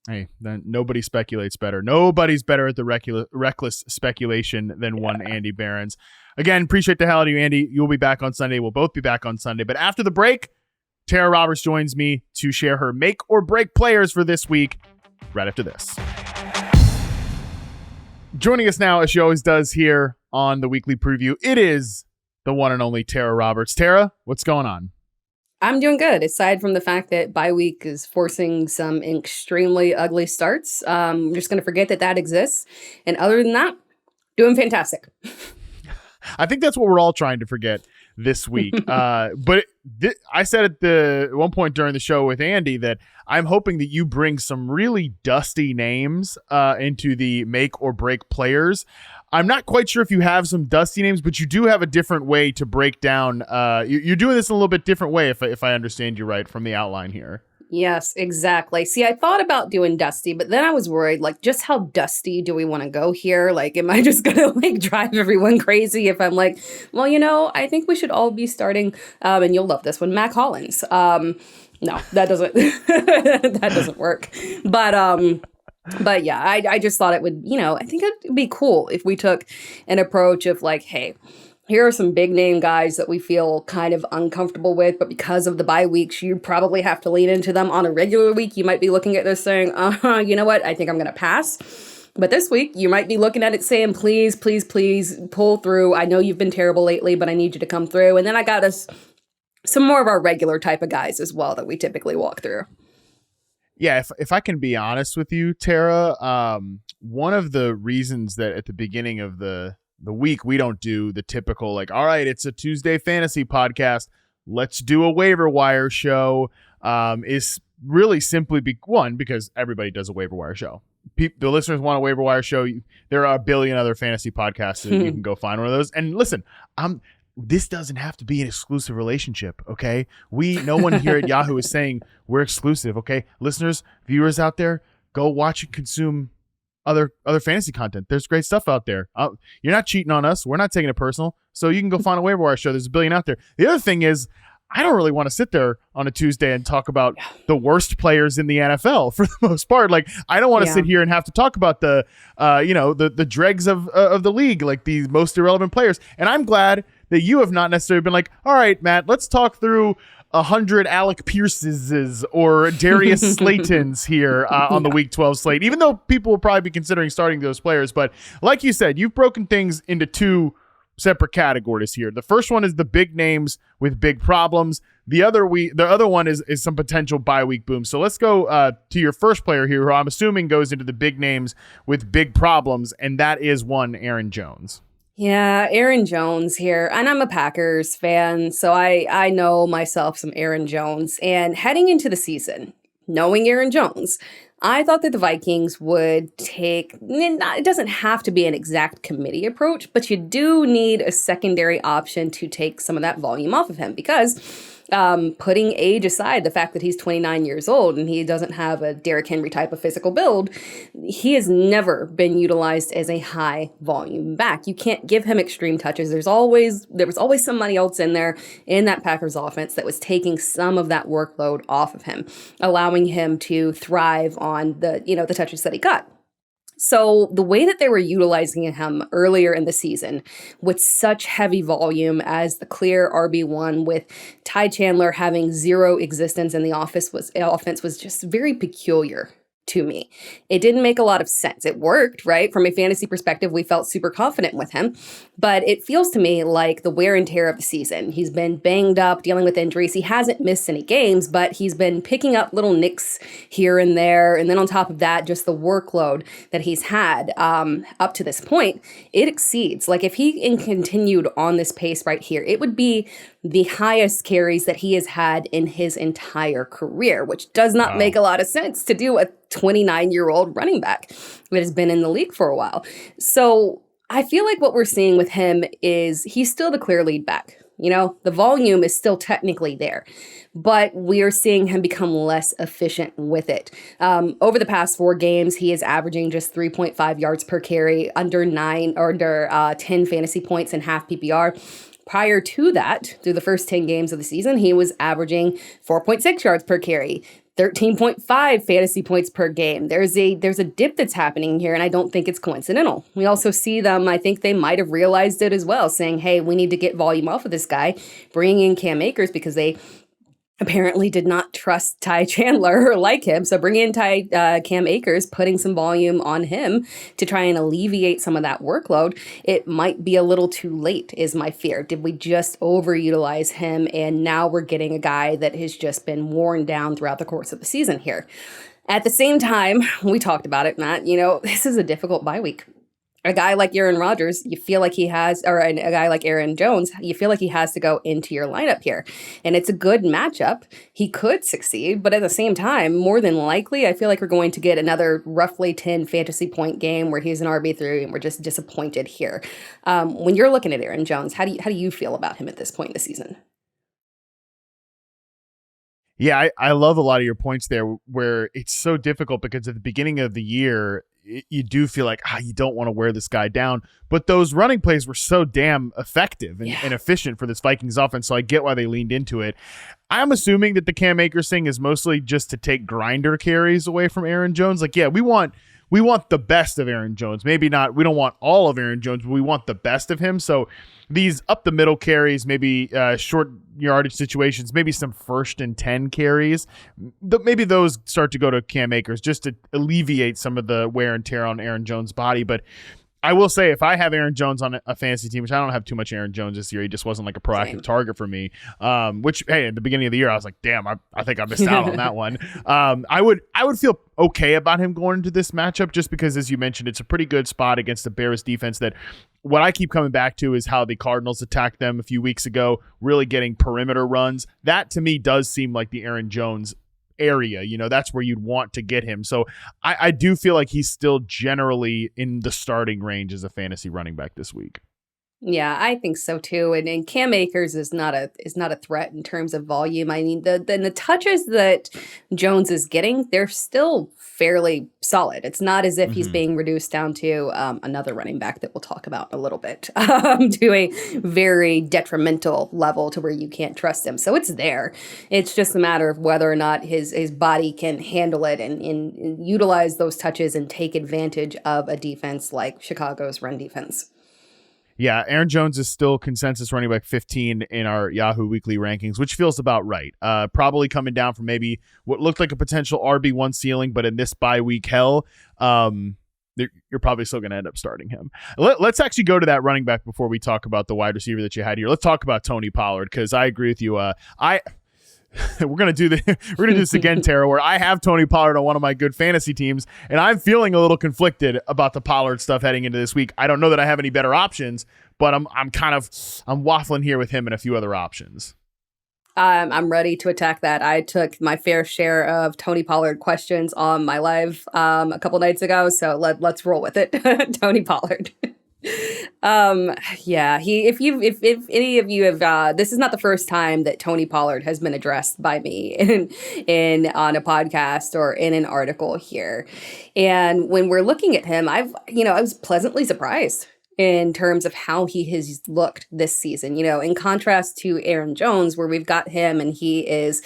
S1: Hey, then nobody speculates better. Nobody's better at the reckless speculation than one Andy Behrens. Again, appreciate the hell out of you, Andy. You'll be back on Sunday. We'll both be back on Sunday. But after the break, Tera Roberts joins me to share her make or break players for this week right after this. Joining us now, as she always does here on the weekly preview, it is the one and only Tera Roberts. Tera, what's going on?
S3: I'm doing good, aside from the fact that bye week is forcing some extremely ugly starts. I'm just going to forget that exists. And other than that, doing fantastic.
S1: I think that's what we're all trying to forget this week. But I said at one point during the show with Andy that I'm hoping that you bring some really dusty names into the make or break players. I'm not quite sure if you have some dusty names, but you do have a different way to break down. You're doing this in a little bit different way, if I understand you right from the outline here.
S3: Yes, exactly. See, I thought about doing dusty, but then I was worried, like, just how dusty do we want to go here? Like, am I just going to like drive everyone crazy if I'm like, well, I think we should all be starting, and you'll love this one, Mac Hollins. No, that doesn't, that doesn't work. But yeah, I just thought it would, I think it'd be cool if we took an approach of like, hey, here are some big name guys that we feel kind of uncomfortable with, but because of the bye weeks, you probably have to lean into them. On a regular week, you might be looking at this saying, you know what, I think I'm going to pass. But this week, you might be looking at it saying, please, please, please pull through. I know you've been terrible lately, but I need you to come through. And then I got us some more of our regular type of guys as well that we typically walk through.
S1: Yeah, if I can be honest with you, Tera, one of the reasons that at the beginning of the week we don't do the typical like, all right, it's a Tuesday fantasy podcast, let's do a waiver wire show, is really simply because everybody does a waiver wire show. The listeners want a waiver wire show. There are a billion other fantasy podcasts that you can go find one of those. And listen, this doesn't have to be an exclusive relationship, okay? No one here at Yahoo is saying we're exclusive, okay? Listeners, viewers out there, go watch and consume other fantasy content. There's great stuff out there. You're not cheating on us. We're not taking it personal. So you can go find a waiver wire show. There's a billion out there. The other thing is, I don't really want to sit there on a Tuesday and talk about the worst players in the NFL for the most part. Like, I don't want to sit here and have to talk about the dregs of the league, like the most irrelevant players. And I'm glad that you have not necessarily been like, all right, Matt, let's talk through 100 Alec Pierce's or Darius Slayton's here on the Week 12 slate, even though people will probably be considering starting those players. But like you said, you've broken things into two separate categories here. The first one is the big names with big problems. The other one is some potential bye week boom. So let's go to your first player here, who I'm assuming goes into the big names with big problems, and that is one Aaron Jones.
S3: Yeah, Aaron Jones here. And I'm a Packers fan, so I know myself some Aaron Jones. And heading into the season, knowing Aaron Jones, I thought that the Vikings would take, it doesn't have to be an exact committee approach, but you do need a secondary option to take some of that volume off of him, because putting age aside, the fact that he's 29 years old and he doesn't have a Derrick Henry type of physical build, he has never been utilized as a high volume back. You can't give him extreme touches. There was always somebody else in there in that Packers offense that was taking some of that workload off of him, allowing him to thrive on the touches that he got. So the way that they were utilizing him earlier in the season with such heavy volume as the clear RB1, with Ty Chandler having zero existence in the offense was just very peculiar to me. It didn't make a lot of sense. It worked, right? From a fantasy perspective, we felt super confident with him, but it feels to me like the wear and tear of the season. He's been banged up, dealing with injuries. He hasn't missed any games, but he's been picking up little nicks here and there. And then on top of that, just the workload that he's had up to this point, it exceeds. Like, if he continued on this pace right here, it would be the highest carries that he has had in his entire career, which does not make a lot of sense to do a 29-year-old running back that has been in the league for a while. So I feel like what we're seeing with him is he's still the clear lead back. The volume is still technically there, but we are seeing him become less efficient with it. Over the past 4 games, he is averaging just 3.5 yards per carry, under 10 fantasy points in half PPR. Prior to that, through the first 10 games of the season, he was averaging 4.6 yards per carry, 13.5 fantasy points per game. There's a dip that's happening here, and I don't think it's coincidental. We also see them, I think they might have realized it as well, saying, hey, we need to get volume off of this guy, bringing in Cam Akers, because they apparently did not trust Ty Chandler or like him. So bringing in Cam Akers, putting some volume on him to try and alleviate some of that workload, it might be a little too late, is my fear. Did we just overutilize him, and now we're getting a guy that has just been worn down throughout the course of the season here? At the same time, we talked about it, Matt, this is a difficult bye week. a guy like Aaron Rodgers, you feel like he has, or a guy like Aaron Jones, you feel like he has to go into your lineup here. And it's a good matchup. He could succeed, but at the same time, more than likely, I feel like we're going to get another roughly 10 fantasy point game where he's an RB3 and we're just disappointed here. When you're looking at Aaron Jones, how do you feel about him at this point in the season?
S1: Yeah, I love a lot of your points there where it's so difficult because at the beginning of the year, you do feel like, you don't want to wear this guy down. But those running plays were so damn effective and efficient for this Vikings offense. So I get why they leaned into it. I'm assuming that the Cam Akers thing is mostly just to take grinder carries away from Aaron Jones. Like, yeah, we want the best of Aaron Jones. Maybe not, we don't want all of Aaron Jones, but we want the best of him. So these up the middle carries, maybe short yardage situations, maybe some 1st and 10 carries, maybe those start to go to Cam Akers just to alleviate some of the wear and tear on Aaron Jones' body. But I will say, if I have Aaron Jones on a fantasy team, which I don't have too much Aaron Jones this year, he just wasn't like a proactive target for me. Which, hey, at the beginning of the year, I was like, damn, I think I missed out on that one. I would feel okay about him going into this matchup just because, as you mentioned, it's a pretty good spot against the Bears defense that what I keep coming back to is how the Cardinals attacked them a few weeks ago, really getting perimeter runs. That, to me, does seem like the Aaron Jones area. That's where you'd want to get him. So I do feel like he's still generally in the starting range as a fantasy running back this week.
S3: Yeah, I think so too. And Cam Akers is not a threat in terms of volume. I mean, the touches that Jones is getting, they're still fairly solid. It's not as if he's being reduced down to another running back that we'll talk about in a little bit, to a very detrimental level to where you can't trust him. So it's there. It's just a matter of whether or not his body can handle it and utilize those touches and take advantage of a defense like Chicago's run defense.
S1: Yeah, Aaron Jones is still consensus running back 15 in our Yahoo weekly rankings, which feels about right. Probably coming down from maybe what looked like a potential RB1 ceiling, but in this bye week hell, you're probably still going to end up starting him. Let's actually go to that running back before we talk about the wide receiver that you had here. Let's talk about Tony Pollard, because I agree with you. We're gonna do this again, Tara, where I have Tony Pollard on one of my good fantasy teams, and I'm feeling a little conflicted about the Pollard stuff heading into this week. I don't know that I have any better options, but I'm waffling here with him and a few other options.
S3: I'm ready to attack that. I took my fair share of Tony Pollard questions on my live a couple nights ago, so let's roll with it. Tony Pollard. If any of you have, this is not the first time that Tony Pollard has been addressed by me in on a podcast or in an article here. And when we're looking at him, I was pleasantly surprised in terms of how he has looked this season, in contrast to Aaron Jones, where we've got him and he is,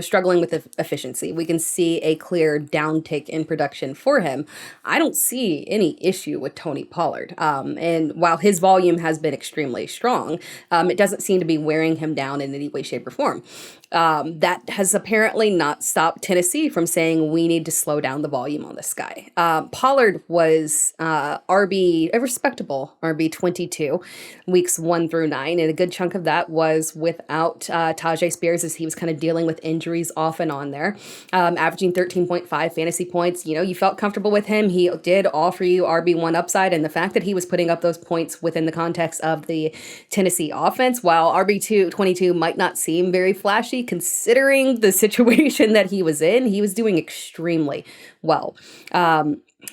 S3: struggling with efficiency. We can see a clear downtick in production for him. I don't see any issue with Tony Pollard. And while his volume has been extremely strong, it doesn't seem to be wearing him down in any way, shape, or form. That has apparently not stopped Tennessee from saying we need to slow down the volume on this guy. Pollard was a respectable RB 22 weeks 1 through 9, and a good chunk of that was without Tajay Spears, as he was kind of dealing with injuries off and on there, averaging 13.5 fantasy points. You felt comfortable with him. He did offer you RB1 upside, and the fact that he was putting up those points within the context of the Tennessee offense, while RB 22 might not seem very flashy, considering the situation that he was in, he was doing extremely well.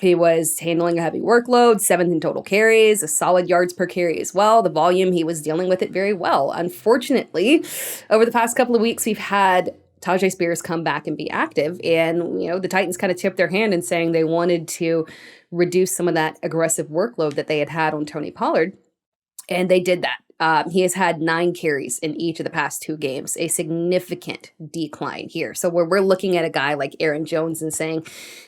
S3: He was handling a heavy workload, 7th in total carries, a solid yards per carry as well. The volume, he was dealing with it very well. Unfortunately, over the past couple of weeks, we've had Tajay Spears come back and be active. And, the Titans kind of tipped their hand in saying they wanted to reduce some of that aggressive workload that they had on Tony Pollard. And they did that. He has had 9 carries in each of the past 2 games, a significant decline here. So where we're looking at a guy like Aaron Jones and saying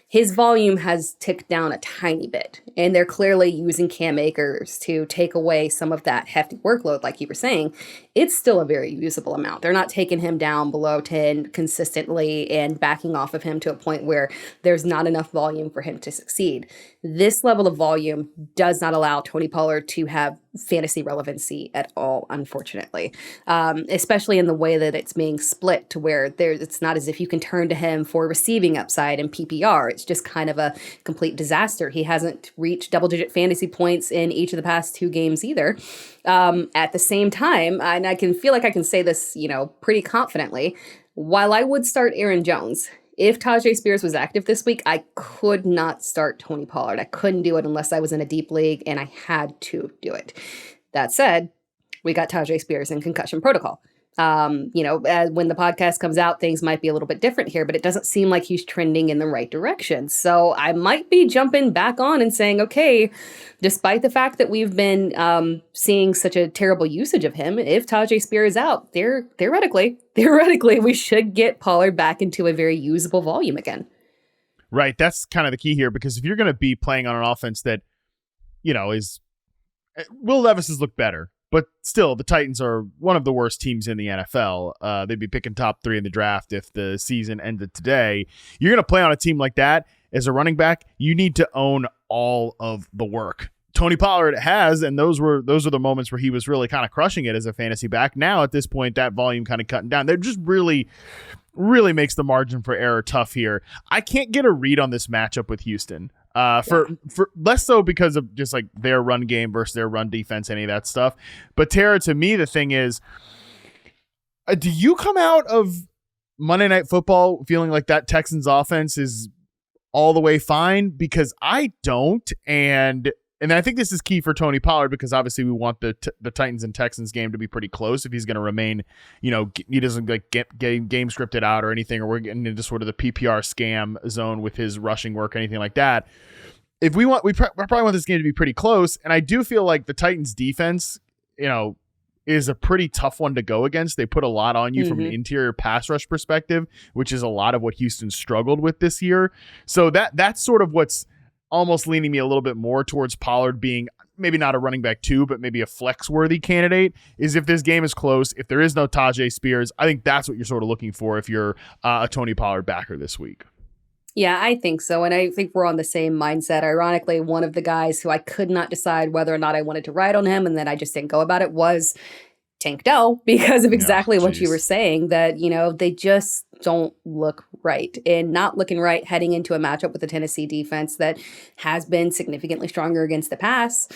S3: his volume has ticked down a tiny bit, and they're clearly using Cam Akers to take away some of that hefty workload, like you were saying, it's still a very usable amount. They're not taking him down below 10 consistently and backing off of him to a point where there's not enough volume for him to succeed. This level of volume does not allow Tony Pollard to have fantasy relevancy at all, unfortunately, especially in the way that it's being split to where it's not as if you can turn to him for receiving upside and PPR. it's just kind of a complete disaster. He hasn't reached double-digit fantasy points in each of the past 2 games either. At the same time, and I can feel like I can say this, pretty confidently, while I would start Aaron Jones, if Tajay Spears was active this week, I could not start Tony Pollard. I couldn't do it unless I was in a deep league, and I had to do it. That said, we got Tajay Spears in concussion protocol. When the podcast comes out, things might be a little bit different here, but it doesn't seem like he's trending in the right direction. So I might be jumping back on and saying, okay, despite the fact that we've been seeing such a terrible usage of him, if Tajay Spears is out, theoretically, we should get Pollard back into a very usable volume again.
S1: Right. That's kind of the key here, because if you're going to be playing on an offense that, is Will Levis has looked better. But still, the Titans are one of the worst teams in the NFL. They'd be picking top 3 in the draft if the season ended today. You're going to play on a team like that as a running back. You need to own all of the work. Tony Pollard has, and those are the moments where he was really kind of crushing it as a fantasy back. Now, at this point, that volume kind of cutting down. They're just really makes the margin for error tough here. I can't get a read on this matchup with Houston. For less so because of just like their run game versus their run defense, any of that stuff. But Tara, to me, the thing is, do you come out of Monday Night Football feeling like that Texans offense is all the way fine? Because I don't, and I think this is key for Tony Pollard, because obviously we want the Titans and Texans game to be pretty close if he's going to remain, he doesn't like get game scripted out or anything, or we're getting into sort of the PPR scam zone with his rushing work or anything like that. If we probably want this game to be pretty close, and I do feel like the Titans defense, is a pretty tough one to go against. They put a lot on you from an interior pass rush perspective, which is a lot of what Houston struggled with this year. So that's sort of what's almost leaning me a little bit more towards Pollard being maybe not a running back 2, but maybe a flex worthy candidate, is if this game is close, if there is no Tajay Spears. I think that's what you're sort of looking for if you're a Tony Pollard backer this week.
S3: Yeah, I think so. And I think we're on the same mindset. Ironically, one of the guys who I could not decide whether or not I wanted to ride on him, and then I just didn't go about it, was Tank Dell, because of exactly what you were saying, that, they just don't look right, and not looking right heading into a matchup with the Tennessee defense that has been significantly stronger against the pass.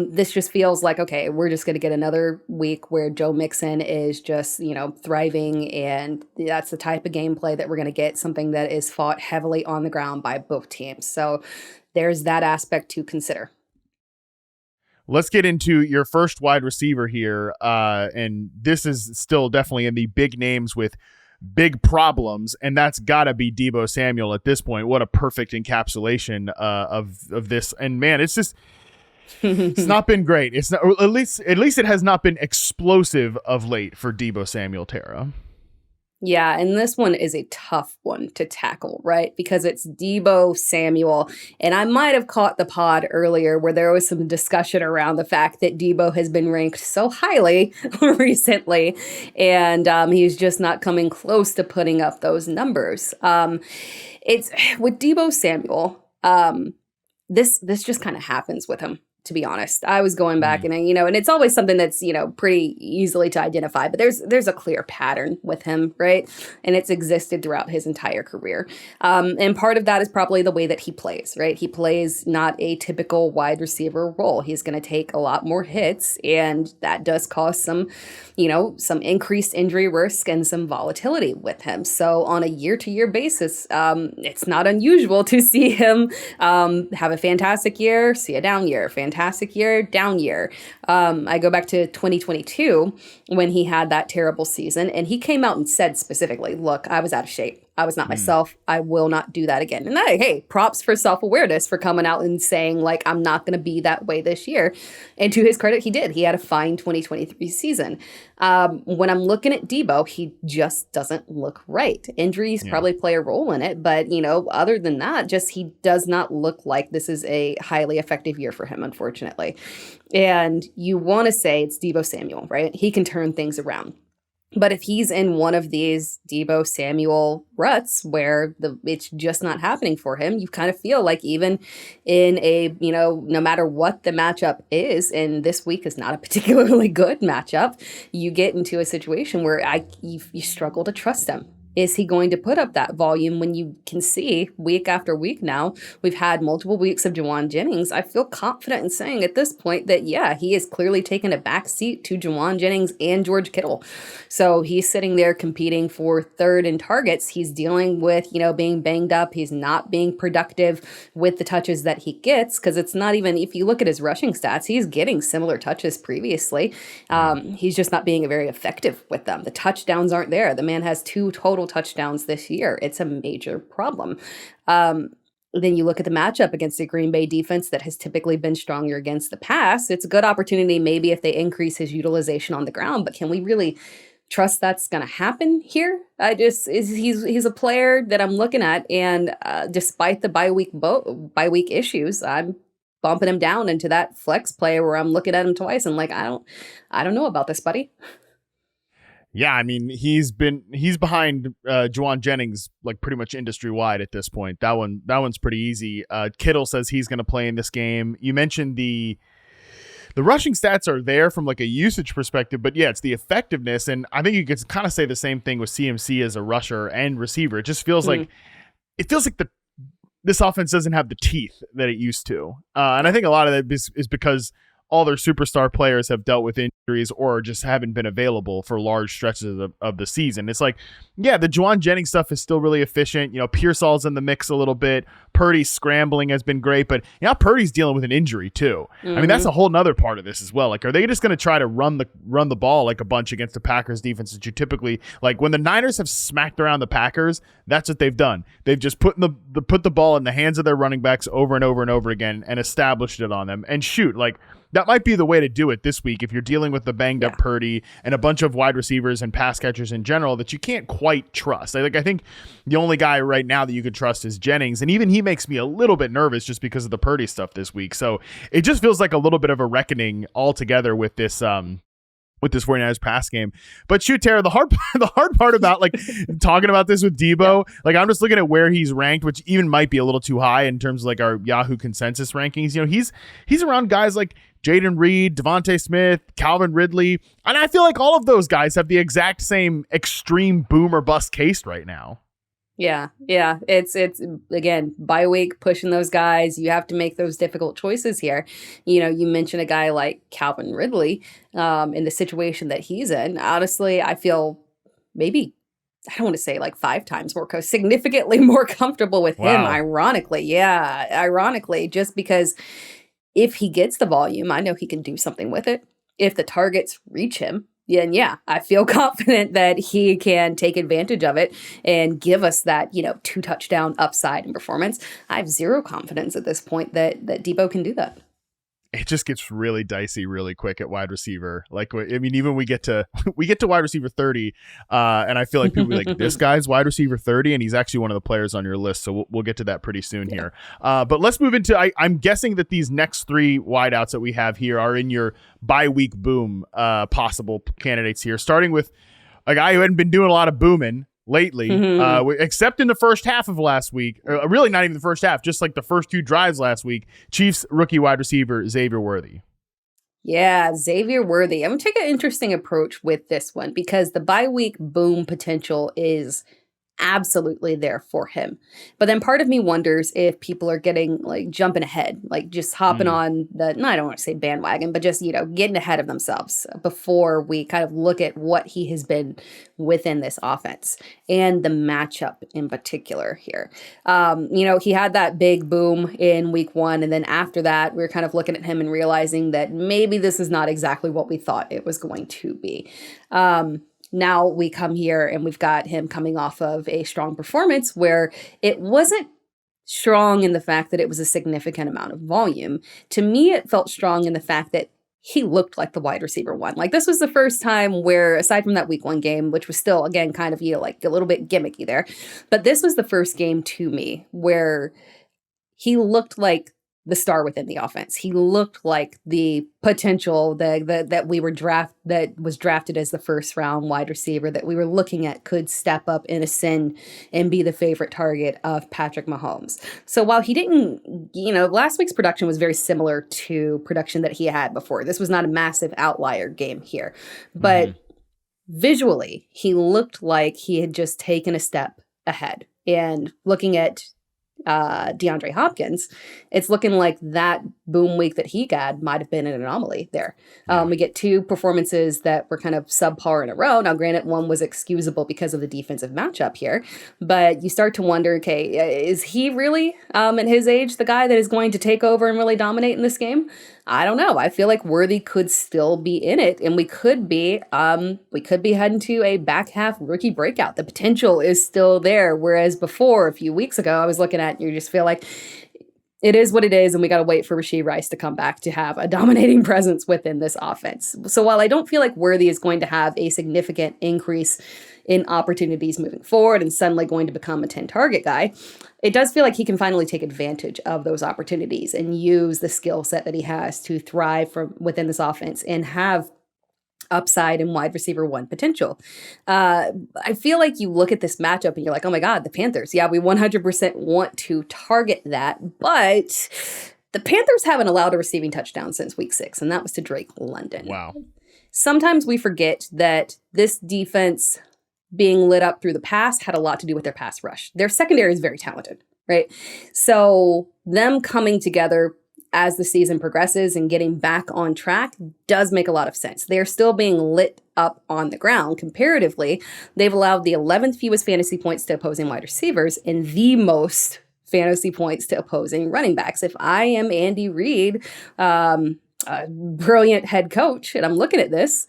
S3: This just feels like, okay, we're just going to get another week where Joe Mixon is just, thriving, and that's the type of gameplay that we're going to get, something that is fought heavily on the ground by both teams. So there's that aspect to consider.
S1: Let's get into your first wide receiver here. And this is still definitely in the big names with big problems, and that's got to be Deebo Samuel at this point. What a perfect encapsulation of this. And man, it's just it's not been great. It's not, or at least it has not been explosive of late for Deebo Samuel, Tara.
S3: Yeah, and this one is a tough one to tackle, right? Because it's Deebo Samuel. And I might have caught the pod earlier where there was some discussion around the fact that Deebo has been ranked so highly recently, and he's just not coming close to putting up those numbers. It's with Deebo Samuel, this just kind of happens with him. To be honest, I was going back and, and it's always something that's, pretty easily to identify, but there's a clear pattern with him, right? And it's existed throughout his entire career. And part of that is probably the way that he plays, right? He plays not a typical wide receiver role. He's going to take a lot more hits, and that does cause some increased injury risk and some volatility with him. So on a year-to-year basis, it's not unusual to see him have a fantastic year, see a down year, fantastic year, down year. I go back to 2022 when he had that terrible season, and he came out and said specifically, look, I was out of shape. I was not myself. I will not do that again. And hey, props for self-awareness for coming out and saying, like, I'm not going to be that way this year. And to his credit, he did. He had a fine 2023 season. When I'm looking at Deebo, he just doesn't look right. Injuries probably play a role in it. But, other than that, just he does not look like this is a highly effective year for him, unfortunately. And you want to say it's Deebo Samuel, right? He can turn things around. But if he's in one of these Deebo Samuel ruts where it's just not happening for him, you kind of feel like even in a, no matter what the matchup is, and this week is not a particularly good matchup, you get into a situation where you struggle to trust him. Is he going to put up that volume when you can see week after week now? We've had multiple weeks of Juwan Jennings. I feel confident in saying at this point that, yeah, he is clearly taking a back seat to Juwan Jennings and George Kittle. So he's sitting there competing for third in targets. He's dealing with, being banged up. He's not being productive with the touches that he gets, because it's not even, if you look at his rushing stats, he's getting similar touches previously. He's just not being very effective with them. The touchdowns aren't there. The man has 2 total touchdowns this year. It's a major problem. Then you look at the matchup against a Green Bay defense that has typically been stronger against the pass. It's a good opportunity maybe if they increase his utilization on the ground, but can we really trust that's going to happen here? He's a player that I'm looking at, and despite the bye week issues, I'm bumping him down into that flex play where I'm looking at him twice and like, I don't know about this, buddy.
S1: Yeah, I mean, he's behind Juwan Jennings like pretty much industry wide at this point. That one's pretty easy. Kittle says he's going to play in this game. You mentioned the rushing stats are there from like a usage perspective, but yeah, it's the effectiveness, and I think you could kind of say the same thing with CMC as a rusher and receiver. It just feels like this offense doesn't have the teeth that it used to, and I think a lot of that is because all their superstar players have dealt with injuries or just haven't been available for large stretches of the season. It's like, yeah, the Juwan Jennings stuff is still really efficient. Pearsall's in the mix a little bit. Purdy's scrambling has been great, but Purdy's dealing with an injury too. Mm-hmm. I mean, that's a whole nother part of this as well. Like, are they just going to try to run the ball like a bunch against the Packers defense that you typically, like when the Niners have smacked around the Packers, that's what they've done. They've just put the ball in the hands of their running backs over and over and over again and established it on them. And shoot, like, that might be the way to do it this week if you're dealing with the banged up Purdy and a bunch of wide receivers and pass catchers in general that you can't quite trust. I think the only guy right now that you could trust is Jennings, and even he makes me a little bit nervous just because of the Purdy stuff this week. So it just feels like a little bit of a reckoning altogether with this 49ers pass game. But shoot, Tara, the hard part about like talking about this with Debo, like I'm just looking at where he's ranked, which even might be a little too high in terms of like our Yahoo consensus rankings. He's around guys like Jaden Reed, Devontae Smith, Calvin Ridley, and I feel like all of those guys have the exact same extreme boom or bust case right now.
S3: Yeah. It's again, bye week, pushing those guys. You have to make those difficult choices here. You mentioned a guy like Calvin Ridley in the situation that he's in. Honestly, I feel maybe, I don't want to say like 5 times more, significantly more comfortable with him, ironically. Yeah, ironically, just because if he gets the volume, I know he can do something with it. If the targets reach him, then I feel confident that he can take advantage of it and give us that, 2 touchdown upside in performance. I have zero confidence at this point that Debo can do that.
S1: It just gets really dicey really quick at wide receiver. Like, I mean, even we get to wide receiver 30, and I feel like people be like, this guy's wide receiver 30, and he's actually one of the players on your list. So we'll get to that pretty soon here. But let's move into, I'm guessing that these next 3 wideouts that we have here are in your bye week boom possible candidates here, starting with a guy who hadn't been doing a lot of booming lately, except in the first half of last week, or really not even the first half, just like the first 2 drives last week. Chiefs rookie wide receiver Xavier Worthy.
S3: Yeah, Xavier Worthy. I'm going to take an interesting approach with this one because the bye week boom potential is absolutely there for him. But then part of me wonders if people are getting like jumping ahead, like just hopping on the, no, I don't want to say bandwagon, but just, getting ahead of themselves before we kind of look at what he has been within this offense and the matchup in particular here. He had that big boom in week 1. And then after that, we were kind of looking at him and realizing that maybe this is not exactly what we thought it was going to be. Now we come here and we've got him coming off of a strong performance where it wasn't strong in the fact that it was a significant amount of volume. To me, it felt strong in the fact that he looked like the wide receiver 1. Like this was the first time where, aside from that week 1 game, which was still, again, kind of, like a little bit gimmicky there, but this was the first game to me where he looked like the star within the offense. He looked like the potential that was drafted as the first round wide receiver that we were looking at could step up and ascend and be the favorite target of Patrick Mahomes. So while he didn't, last week's production was very similar to production that he had before. This was not a massive outlier game here, but visually, he looked like he had just taken a step ahead. And looking at DeAndre Hopkins, it's looking like that boom week that he had might have been an anomaly there. We get two performances that were kind of subpar in a row. Now, granted, one was excusable because of the defensive matchup here, but you start to wonder, okay, is he really, at his age, the guy that is going to take over and really dominate in this game? I don't know. I feel like Worthy could still be in it, and we could be heading to a back half rookie breakout. The potential is still there, whereas before, a few weeks ago, I was looking at, you just feel like it is what it is, and we got to wait for Rashee Rice to come back to have a dominating presence within this offense. So while I don't feel like Worthy is going to have a significant increase in opportunities moving forward and suddenly going to become a 10-target guy, it does feel like he can finally take advantage of those opportunities and use the skill set that he has to thrive from within this offense and have upside and wide receiver one potential. I feel like you look at this matchup and you're like, oh my God, the Panthers. Yeah, we 100% want to target that, but the Panthers haven't allowed a receiving touchdown since week 6, and that was to Drake London.
S1: Wow.
S3: Sometimes we forget that this defense being lit up through the pass had a lot to do with their pass rush. Their secondary is very talented, right? So them coming together as the season progresses and getting back on track does make a lot of sense. They're still being lit up on the ground. Comparatively, they've allowed the 11th fewest fantasy points to opposing wide receivers and the most fantasy points to opposing running backs. If I am Andy Reid, a brilliant head coach, and I'm looking at this,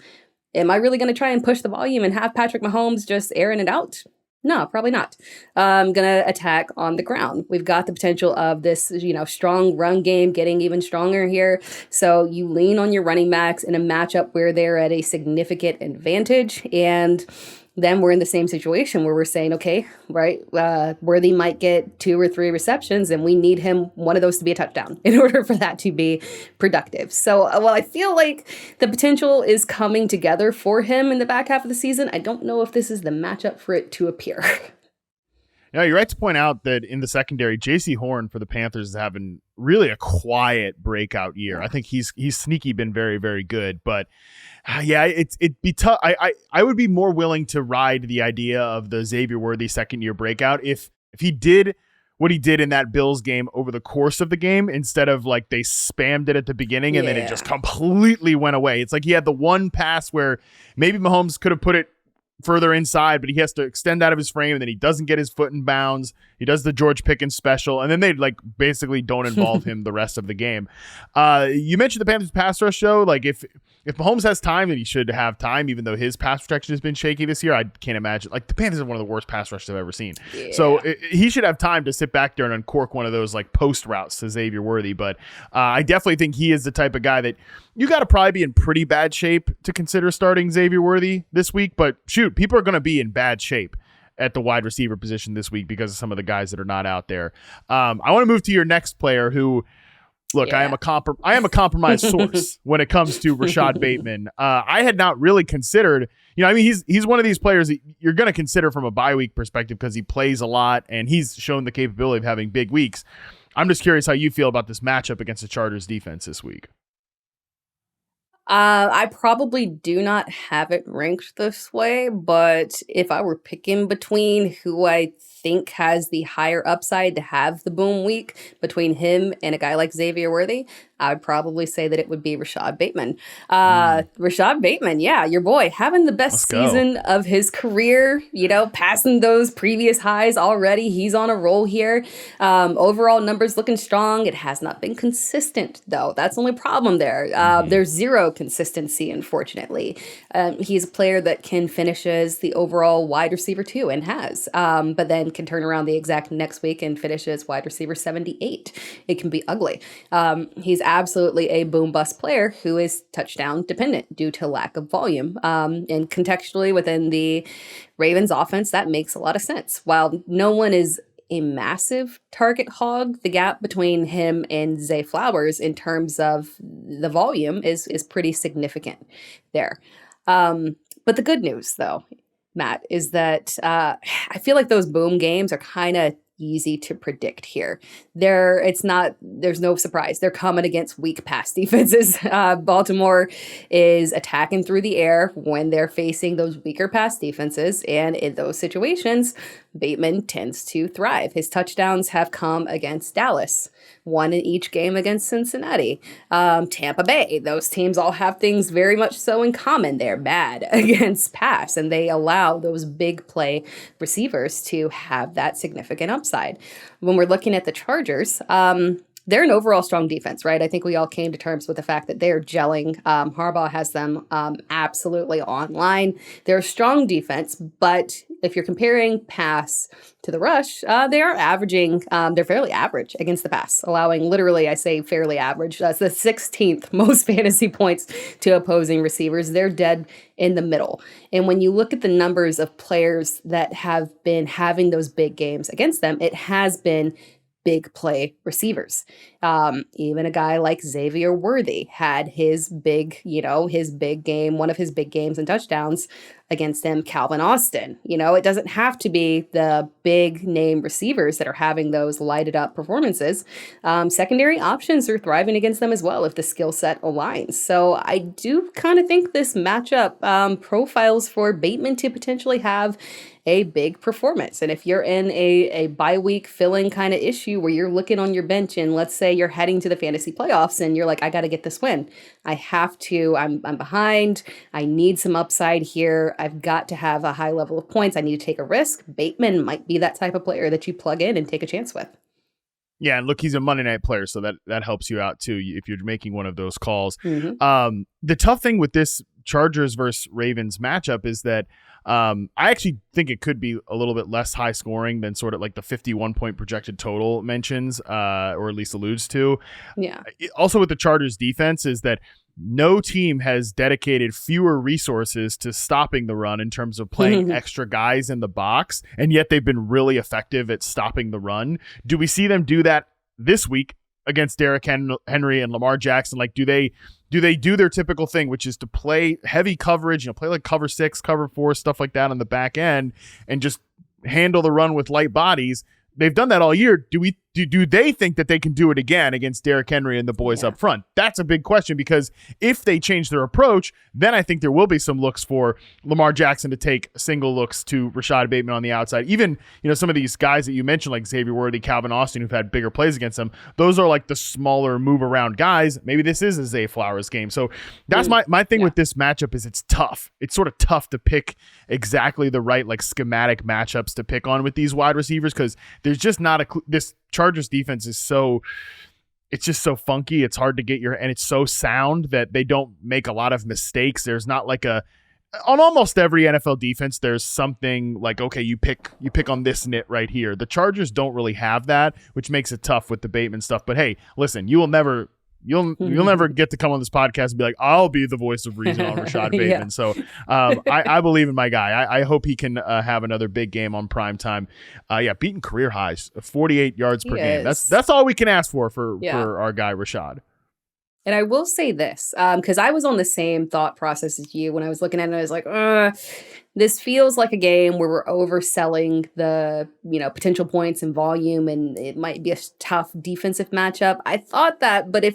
S3: am I really going to try and push the volume and have Patrick Mahomes just airing it out? No, probably not. I'm going to attack on the ground. We've got the potential of this, strong run game getting even stronger here. So you lean on your running backs in a matchup where they're at a significant advantage. And then we're in the same situation where we're saying, okay, right, Worthy might get 2 or 3 receptions, and we need him, one of those to be a touchdown in order for that to be productive. So while I feel like the potential is coming together for him in the back half of the season, I don't know if this is the matchup for it to appear.
S1: Yeah, you're right to point out that in the secondary, J.C. Horn for the Panthers is having really a quiet breakout year. I think he's sneaky been very, very good, but yeah, it'd be tough. I would be more willing to ride the idea of the Xavier Worthy second year breakout if he did what he did in that Bills game over the course of the game instead of like they spammed it at the beginning and then it just completely went away. It's like he had the one pass where maybe Mahomes could have put it further inside, but he has to extend out of his frame, and then he doesn't get his foot in bounds. He does the George Pickens special, and then they like basically don't involve him the rest of the game. You mentioned the Panthers pass rush, show. Like if Mahomes has time, then he should have time, even though his pass protection has been shaky this year. I can't imagine. Like the Panthers are one of the worst pass rushes I've ever seen. Yeah. So he should have time to sit back there and uncork one of those like post routes to Xavier Worthy. But I definitely think he is the type of guy that you got to probably be in pretty bad shape to consider starting Xavier Worthy this week. But shoot, people are going to be in bad shape at the wide receiver position this week because of some of the guys that are not out there. I want to move to your next player who, look, I am a compromised source when it comes to Rashad Bateman. I had not really considered, he's one of these players that you're going to consider from a bye week perspective because he plays a lot and he's shown the capability of having big weeks. I'm just curious how you feel about this matchup against the Chargers defense this week.
S3: I probably do not have it ranked this way, but if I were picking between who I think has the higher upside to have the boom week between him and a guy like Xavier Worthy, I would probably say that it would be Rashad Bateman. Rashad Bateman, yeah, your boy, having the best season of his career, passing those previous highs already. He's on a roll here. Overall numbers looking strong. It has not been consistent, though. That's the only problem there. There's zero consistency, unfortunately. He's a player that can finish as the overall wide receiver 2 and has, but then can turn around the exact next week and finish as wide receiver 78. It can be ugly. He's absolutely a boom bust player who is touchdown dependent due to lack of volume. And contextually within the Ravens offense, that makes a lot of sense. While no one is a massive target hog, the gap between him and Zay Flowers in terms of the volume is pretty significant there. But the good news, though, Matt, is that I feel like those boom games are kind of easy to predict here. It's not there's no surprise. They're coming against weak pass defenses. Baltimore is attacking through the air when they're facing those weaker pass defenses. And in those situations, Bateman tends to thrive. His touchdowns have come against Dallas, one in each game against Cincinnati. Tampa Bay, those teams all have things very much so in common. They're bad against pass, and they allow those big play receivers to have that significant upside. When we're looking at the Chargers, they're an overall strong defense, right? I think we all came to terms with the fact that they're gelling. Harbaugh has them absolutely online. They're a strong defense, but if you're comparing pass to the rush, they are averaging, they're fairly average against the pass, allowing literally, I say fairly average. That's the 16th most fantasy points to opposing receivers. They're dead in the middle. And when you look at the numbers of players that have been having those big games against them, it has been big play receivers. Even a guy like Xavier Worthy had his big game, one of his big games and touchdowns against them. Calvin Austin, it doesn't have to be the big name receivers that are having those lighted up performances. Secondary options are thriving against them as well if the skill set aligns. So I do kind of think this matchup profiles for Bateman to potentially have a big performance. And if you're in a bye week filling kind of issue where you're looking on your bench and let's say you're heading to the fantasy playoffs and you're like, I got to get this win. I'm behind. I need some upside here. I've got to have a high level of points. I need to take a risk. Bateman might be that type of player that you plug in and take a chance with.
S1: Yeah, and look, he's a Monday night player, so that helps you out too if you're making one of those calls.
S3: Mm-hmm.
S1: The tough thing with this Chargers versus Ravens matchup is that I actually think it could be a little bit less high scoring than sort of like the 51 point projected total mentions, or at least alludes to.
S3: Yeah.
S1: Also with the Chargers defense is that no team has dedicated fewer resources to stopping the run in terms of playing extra guys in the box, and yet they've been really effective at stopping the run. Do we see them do that this week against Derrick Henry and Lamar Jackson? Like, do they do their typical thing, which is to play heavy coverage, play like cover 6, cover 4, stuff like that on the back end, and just handle the run with light bodies? They've done that all year. Do they think that they can do it again against Derrick Henry and the boys up front? That's a big question, because if they change their approach, then I think there will be some looks for Lamar Jackson to take single looks to Rashad Bateman on the outside. Even, some of these guys that you mentioned, like Xavier Worthy, Calvin Austin, who've had bigger plays against them, those are like the smaller move around guys. Maybe this is a Zay Flowers game. So that's my thing with this matchup is it's tough. It's sort of tough to pick exactly the right like schematic matchups to pick on with these wide receivers, because there's just not this Chargers defense is it's just so funky. It's hard to get and it's so sound that they don't make a lot of mistakes. There's not like on almost every NFL defense, there's something like, okay, you pick on this nit right here. The Chargers don't really have that, which makes it tough with the Bateman stuff. But hey, listen, you'll never get to come on this podcast and be like, I'll be the voice of reason on Rashad Bateman.
S3: Yeah.
S1: So I believe in my guy. I hope he can have another big game on prime time. Beating career highs, 48 yards per game. That's all we can ask for our guy Rashad.
S3: And I will say this, because I was on the same thought process as you when I was looking at it. I was like, this feels like a game where we're overselling the, potential points and volume, and it might be a tough defensive matchup. I thought that, but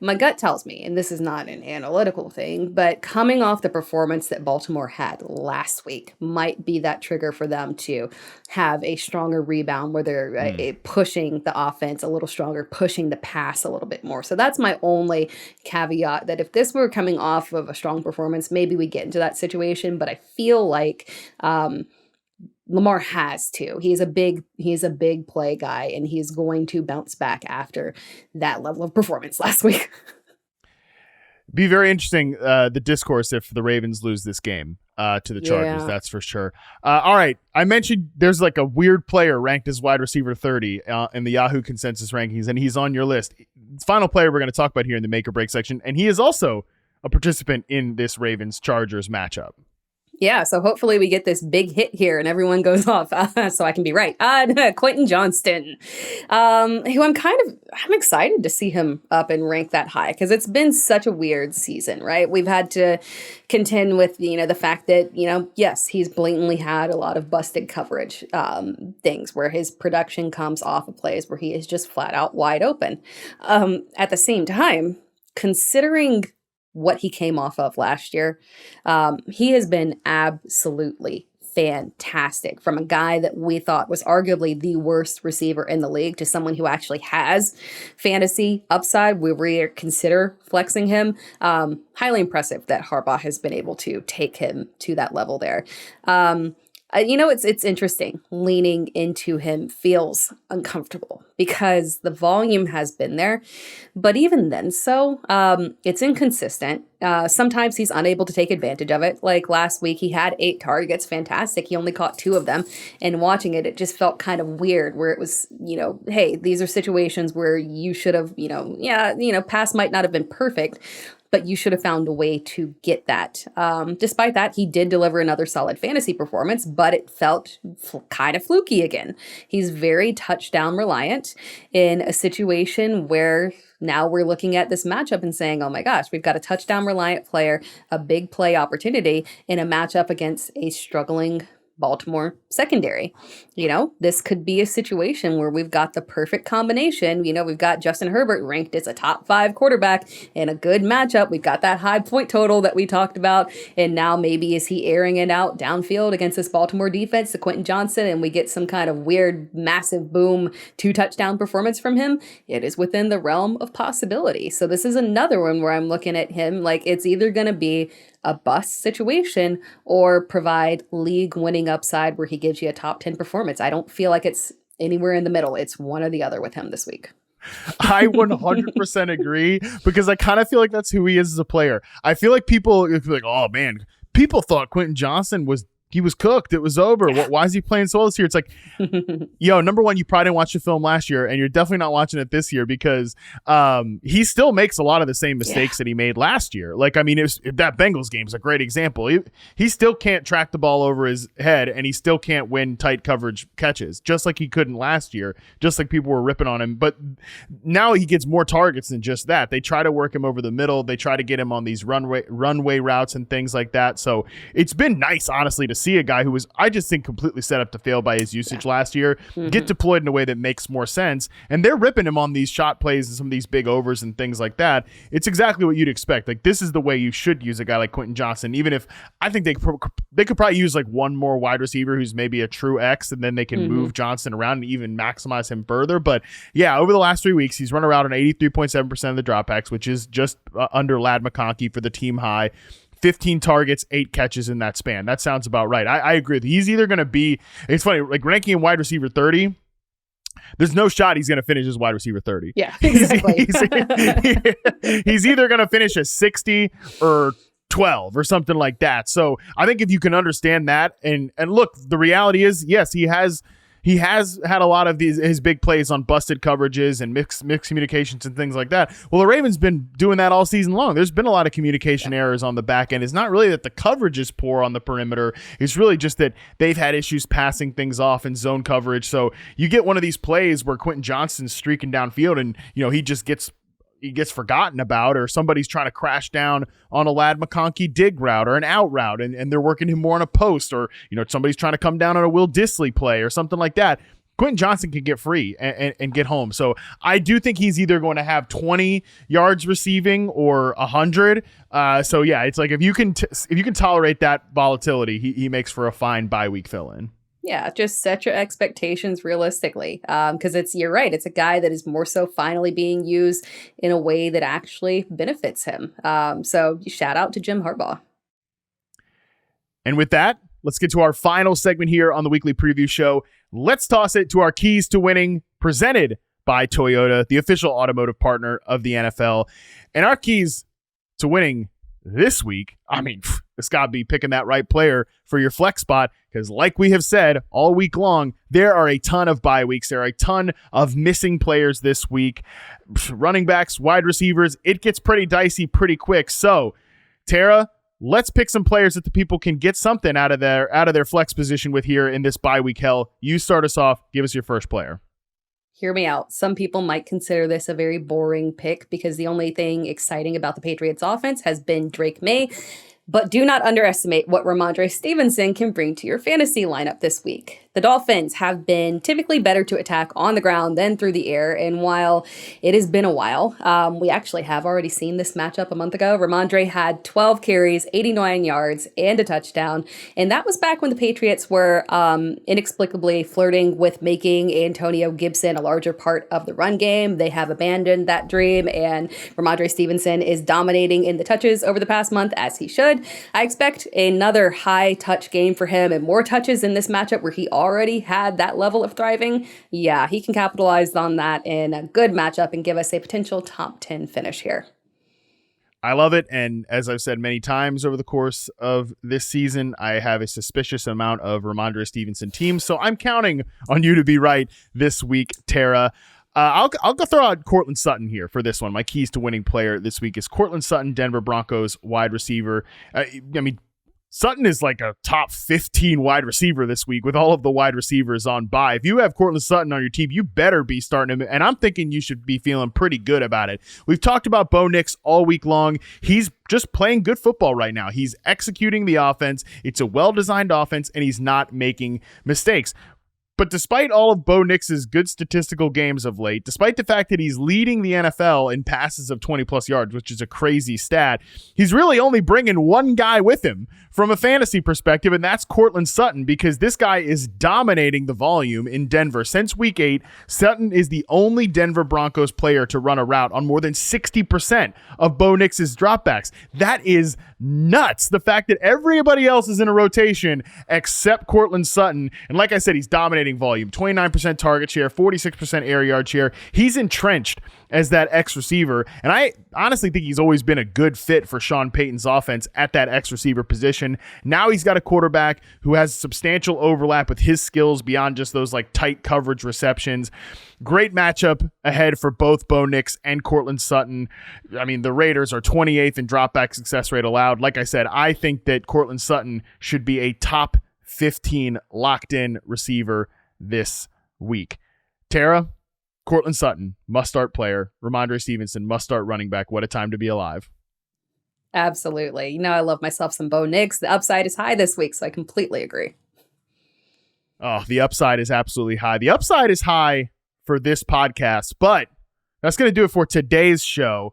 S3: my gut tells me, and this is not an analytical thing, but coming off the performance that Baltimore had last week might be that trigger for them to have a stronger rebound where they're pushing the offense a little stronger, pushing the pass a little bit more. So that's my only caveat, that if this were coming off of a strong performance, maybe we get into that situation, but I feel like Lamar has to. He's a big play guy, and he's going to bounce back after that level of performance last week.
S1: Be very interesting, the discourse if the Ravens lose this game to the Chargers. That's for sure. All right. I mentioned there's like a weird player ranked as wide receiver 30 in the Yahoo consensus rankings, and he's on your list. Final player we're going to talk about here in the make or break section, and he is also a participant in this Ravens-Chargers matchup.
S3: Yeah, so hopefully we get this big hit here and everyone goes off, so I can be right. Quentin Johnston, who I'm excited to see him up and rank that high because it's been such a weird season, right? We've had to contend with, the fact that, yes, he's blatantly had a lot of busted coverage things where his production comes off of plays where he is just flat out wide open. At the same time, considering what he came off of last year, he has been absolutely fantastic. From a guy that we thought was arguably the worst receiver in the league to someone who actually has fantasy upside, where we consider flexing him. Highly impressive that Harbaugh has been able to take him to that level there. It's interesting. Leaning into him feels uncomfortable because the volume has been there, but even then it's inconsistent. Sometimes he's unable to take advantage of it. Like last week, he had 8 targets. Fantastic. He only caught 2 of them. And watching it just felt kind of weird where it was, hey, these are situations where you should have, pass might not have been perfect, but you should have found a way to get that. Despite that, he did deliver another solid fantasy performance, but it felt kind of fluky again. He's very touchdown reliant in a situation where now we're looking at this matchup and saying, oh my gosh, we've got a touchdown reliant player, a big play opportunity in a matchup against a struggling Baltimore secondary. This could be a situation where we've got the perfect combination. We've got Justin Herbert ranked as a top 5 quarterback in a good matchup. We've got that high point total that we talked about. And now maybe is he airing it out downfield against this Baltimore defense to Quentin Johnston and we get some kind of weird, massive boom 2 touchdown performance from him? It is within the realm of possibility. So this is another one where I'm looking at him like it's either going to be a bust situation or provide league winning upside where he gives you a top 10 performance. I don't feel like it's anywhere in the middle. It's one or the other with him this week.
S1: I 100% agree because I kind of feel like that's who he is as a player. I feel like people are like, oh man, people thought Quentin Johnston was cooked. It was over. Why is he playing so well this year? It's like, number one, you probably didn't watch the film last year, and you're definitely not watching it this year because he still makes a lot of the same mistakes that he made last year. Like, I mean, that Bengals game is a great example. He still can't track the ball over his head, and he still can't win tight coverage catches, just like he couldn't last year, just like people were ripping on him. But now he gets more targets than just that. They try to work him over the middle. They try to get him on these runway routes and things like that. So it's been nice, honestly, to see a guy who was, I just think, completely set up to fail by his usage last year, get deployed in a way that makes more sense. And they're ripping him on these shot plays and some of these big overs and things like that. It's exactly what you'd expect. Like, this is the way you should use a guy like Quentin Johnston, even if I think they could probably use like one more wide receiver who's maybe a true X, and then they can move Johnston around and even maximize him further. But yeah, over the last 3 weeks, he's run around on 83.7% of the dropbacks, which is just under Ladd McConkey for the team high. 15 targets, 8 catches in that span. That sounds about right. I agree with you. He's either going to be, it's funny, like ranking him wide receiver 30, there's no shot he's going to finish as wide receiver 30.
S3: Yeah, exactly.
S1: He's either going to finish as 60 or 12 or something like that. So I think if you can understand that, and look, the reality is, yes, he has had a lot of his big plays on busted coverages and mixed communications and things like that. Well, the Ravens been doing that all season long. There's been a lot of communication errors on the back end. It's not really that the coverage is poor on the perimeter. It's really just that they've had issues passing things off in zone coverage. So you get one of these plays where Quentin Johnston's streaking downfield and, he just gets forgotten about, or somebody's trying to crash down on a Ladd McConkey dig route or an out route, and they're working him more on a post, or somebody's trying to come down on a Will Dissly play or something like that. Quentin Johnston can get free and get home. So I do think he's either going to have 20 yards receiving or 100. So yeah, it's like if you can tolerate that volatility, he makes for a fine bye week fill-in.
S3: Yeah, just set your expectations realistically, because you're right. It's a guy that is more so finally being used in a way that actually benefits him. So shout out to Jim Harbaugh.
S1: And with that, let's get to our final segment here on the weekly preview show. Let's toss it to our keys to winning, presented by Toyota, the official automotive partner of the NFL. And our keys to winning this week, it's got to be picking that right player for your flex spot, because like we have said all week long, there are a ton of bye weeks. There are a ton of missing players this week. Running backs, wide receivers, it gets pretty dicey pretty quick. So, Tara, let's pick some players that the people can get something out of their flex position with here in this bye week hell. You start us off. Give us your first player.
S3: Hear me out. Some people might consider this a very boring pick because the only thing exciting about the Patriots offense has been Drake May. But do not underestimate what Rhamondre Stevenson can bring to your fantasy lineup this week. The Dolphins have been typically better to attack on the ground than through the air, and while it has been a while, we actually have already seen this matchup a month ago. Rhamondre had 12 carries, 89 yards, and a touchdown, and that was back when the Patriots were inexplicably flirting with making Antonio Gibson a larger part of the run game. They have abandoned that dream, and Rhamondre Stevenson is dominating in the touches over the past month, as he should. I expect another high-touch game for him and more touches in this matchup where he already had that level of thriving. Yeah, he can capitalize on that in a good matchup and give us a potential top 10 finish here.
S1: I love it, and as I've said many times over the course of this season, I have a suspicious amount of Rhamondre Stevenson teams, so I'm counting on you to be right this week, Tera. I'll go throw out Courtland Sutton here for this one. My keys to winning player this week is Courtland Sutton, Denver Broncos wide receiver. Sutton is like a top 15 wide receiver this week with all of the wide receivers on bye. If you have Courtland Sutton on your team, you better be starting him, and I'm thinking you should be feeling pretty good about it. We've talked about Bo Nix all week long. He's just playing good football right now. He's executing the offense. It's a well-designed offense, and he's not making mistakes. But despite all of Bo Nix's good statistical games of late, despite the fact that he's leading the NFL in passes of 20-plus yards, which is a crazy stat, he's really only bringing one guy with him from a fantasy perspective, and that's Courtland Sutton, because this guy is dominating the volume in Denver. Since Week 8, Sutton is the only Denver Broncos player to run a route on more than 60% of Bo Nix's dropbacks. That is nuts. The fact that everybody else is in a rotation except Courtland Sutton, and like I said, he's dominating volume, 29% target share, 46% air yard share. He's entrenched as that X receiver, and I honestly think he's always been a good fit for Sean Payton's offense at that X receiver position. Now he's got a quarterback who has substantial overlap with his skills beyond just those like tight coverage receptions. Great matchup ahead for both Bo Nix and Courtland Sutton. I mean, the Raiders are 28th in dropback success rate allowed. Like I said, I think that Courtland Sutton should be a top 15 locked-in receiver this week. Tera, Courtland Sutton, must-start player. Rhamondre Stevenson, must-start running back. What a time to be alive.
S3: Absolutely. You know, I love myself some Bo Nix. The upside is high this week, so I completely agree.
S1: Oh, the upside is absolutely high. The upside is high for this podcast, but that's going to do it for today's show.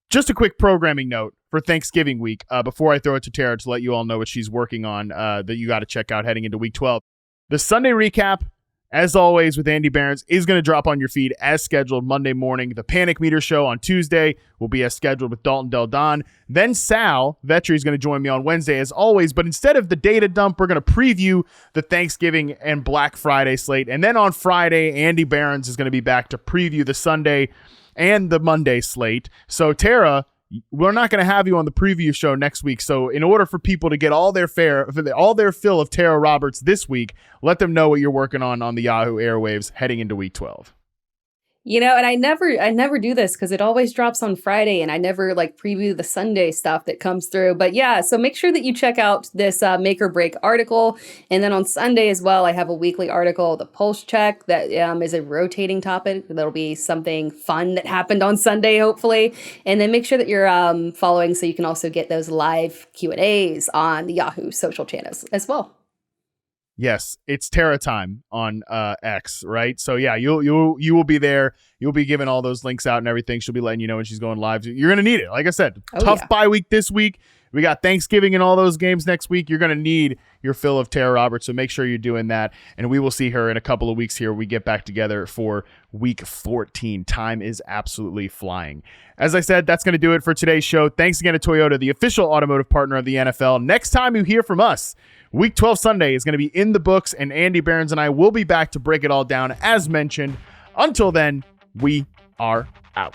S1: Just a quick programming note for Thanksgiving week before I throw it to Tera to let you all know what she's working on that you got to check out heading into week 12. The Sunday recap, as always, with Andy Behrens is going to drop on your feed as scheduled Monday morning. The Panic Meter Show on Tuesday will be as scheduled with Dalton Del Don. Then Sal Vetri is going to join me on Wednesday as always. But instead of the data dump, we're going to preview the Thanksgiving and Black Friday slate. And then on Friday, Andy Behrens is going to be back to preview the Sunday and the Monday slate. So Tera, we're not going to have you on the preview show next week. So in order for people to get all their fill of Tera Roberts this week, let them know what you're working on the Yahoo airwaves heading into week 12.
S3: You know, and I never do this because it always drops on Friday and I never like preview the Sunday stuff that comes through. But yeah, so make sure that you check out this make or break article. And then on Sunday as well, I have a weekly article, the Pulse Check, that is a rotating topic. That'll be something fun that happened on Sunday, hopefully. And then make sure that you're following so you can also get those live Q&As on the Yahoo social channels as well.
S1: Yes, it's Tera time on X, right? So yeah, you will be there. You'll be giving all those links out and everything. She'll be letting you know when she's going live. You're going to need it. Like I said, tough bye week this week. We got Thanksgiving and all those games next week. You're going to need your fill of Tera Roberts, so make sure you're doing that. And we will see her in a couple of weeks here. We get back together for week 14. Time is absolutely flying. As I said, that's going to do it for today's show. Thanks again to Toyota, the official automotive partner of the NFL. Next time you hear from us, Week 12 Sunday is going to be in the books, and Andy Behrens and I will be back to break it all down as mentioned. Until then, we are out.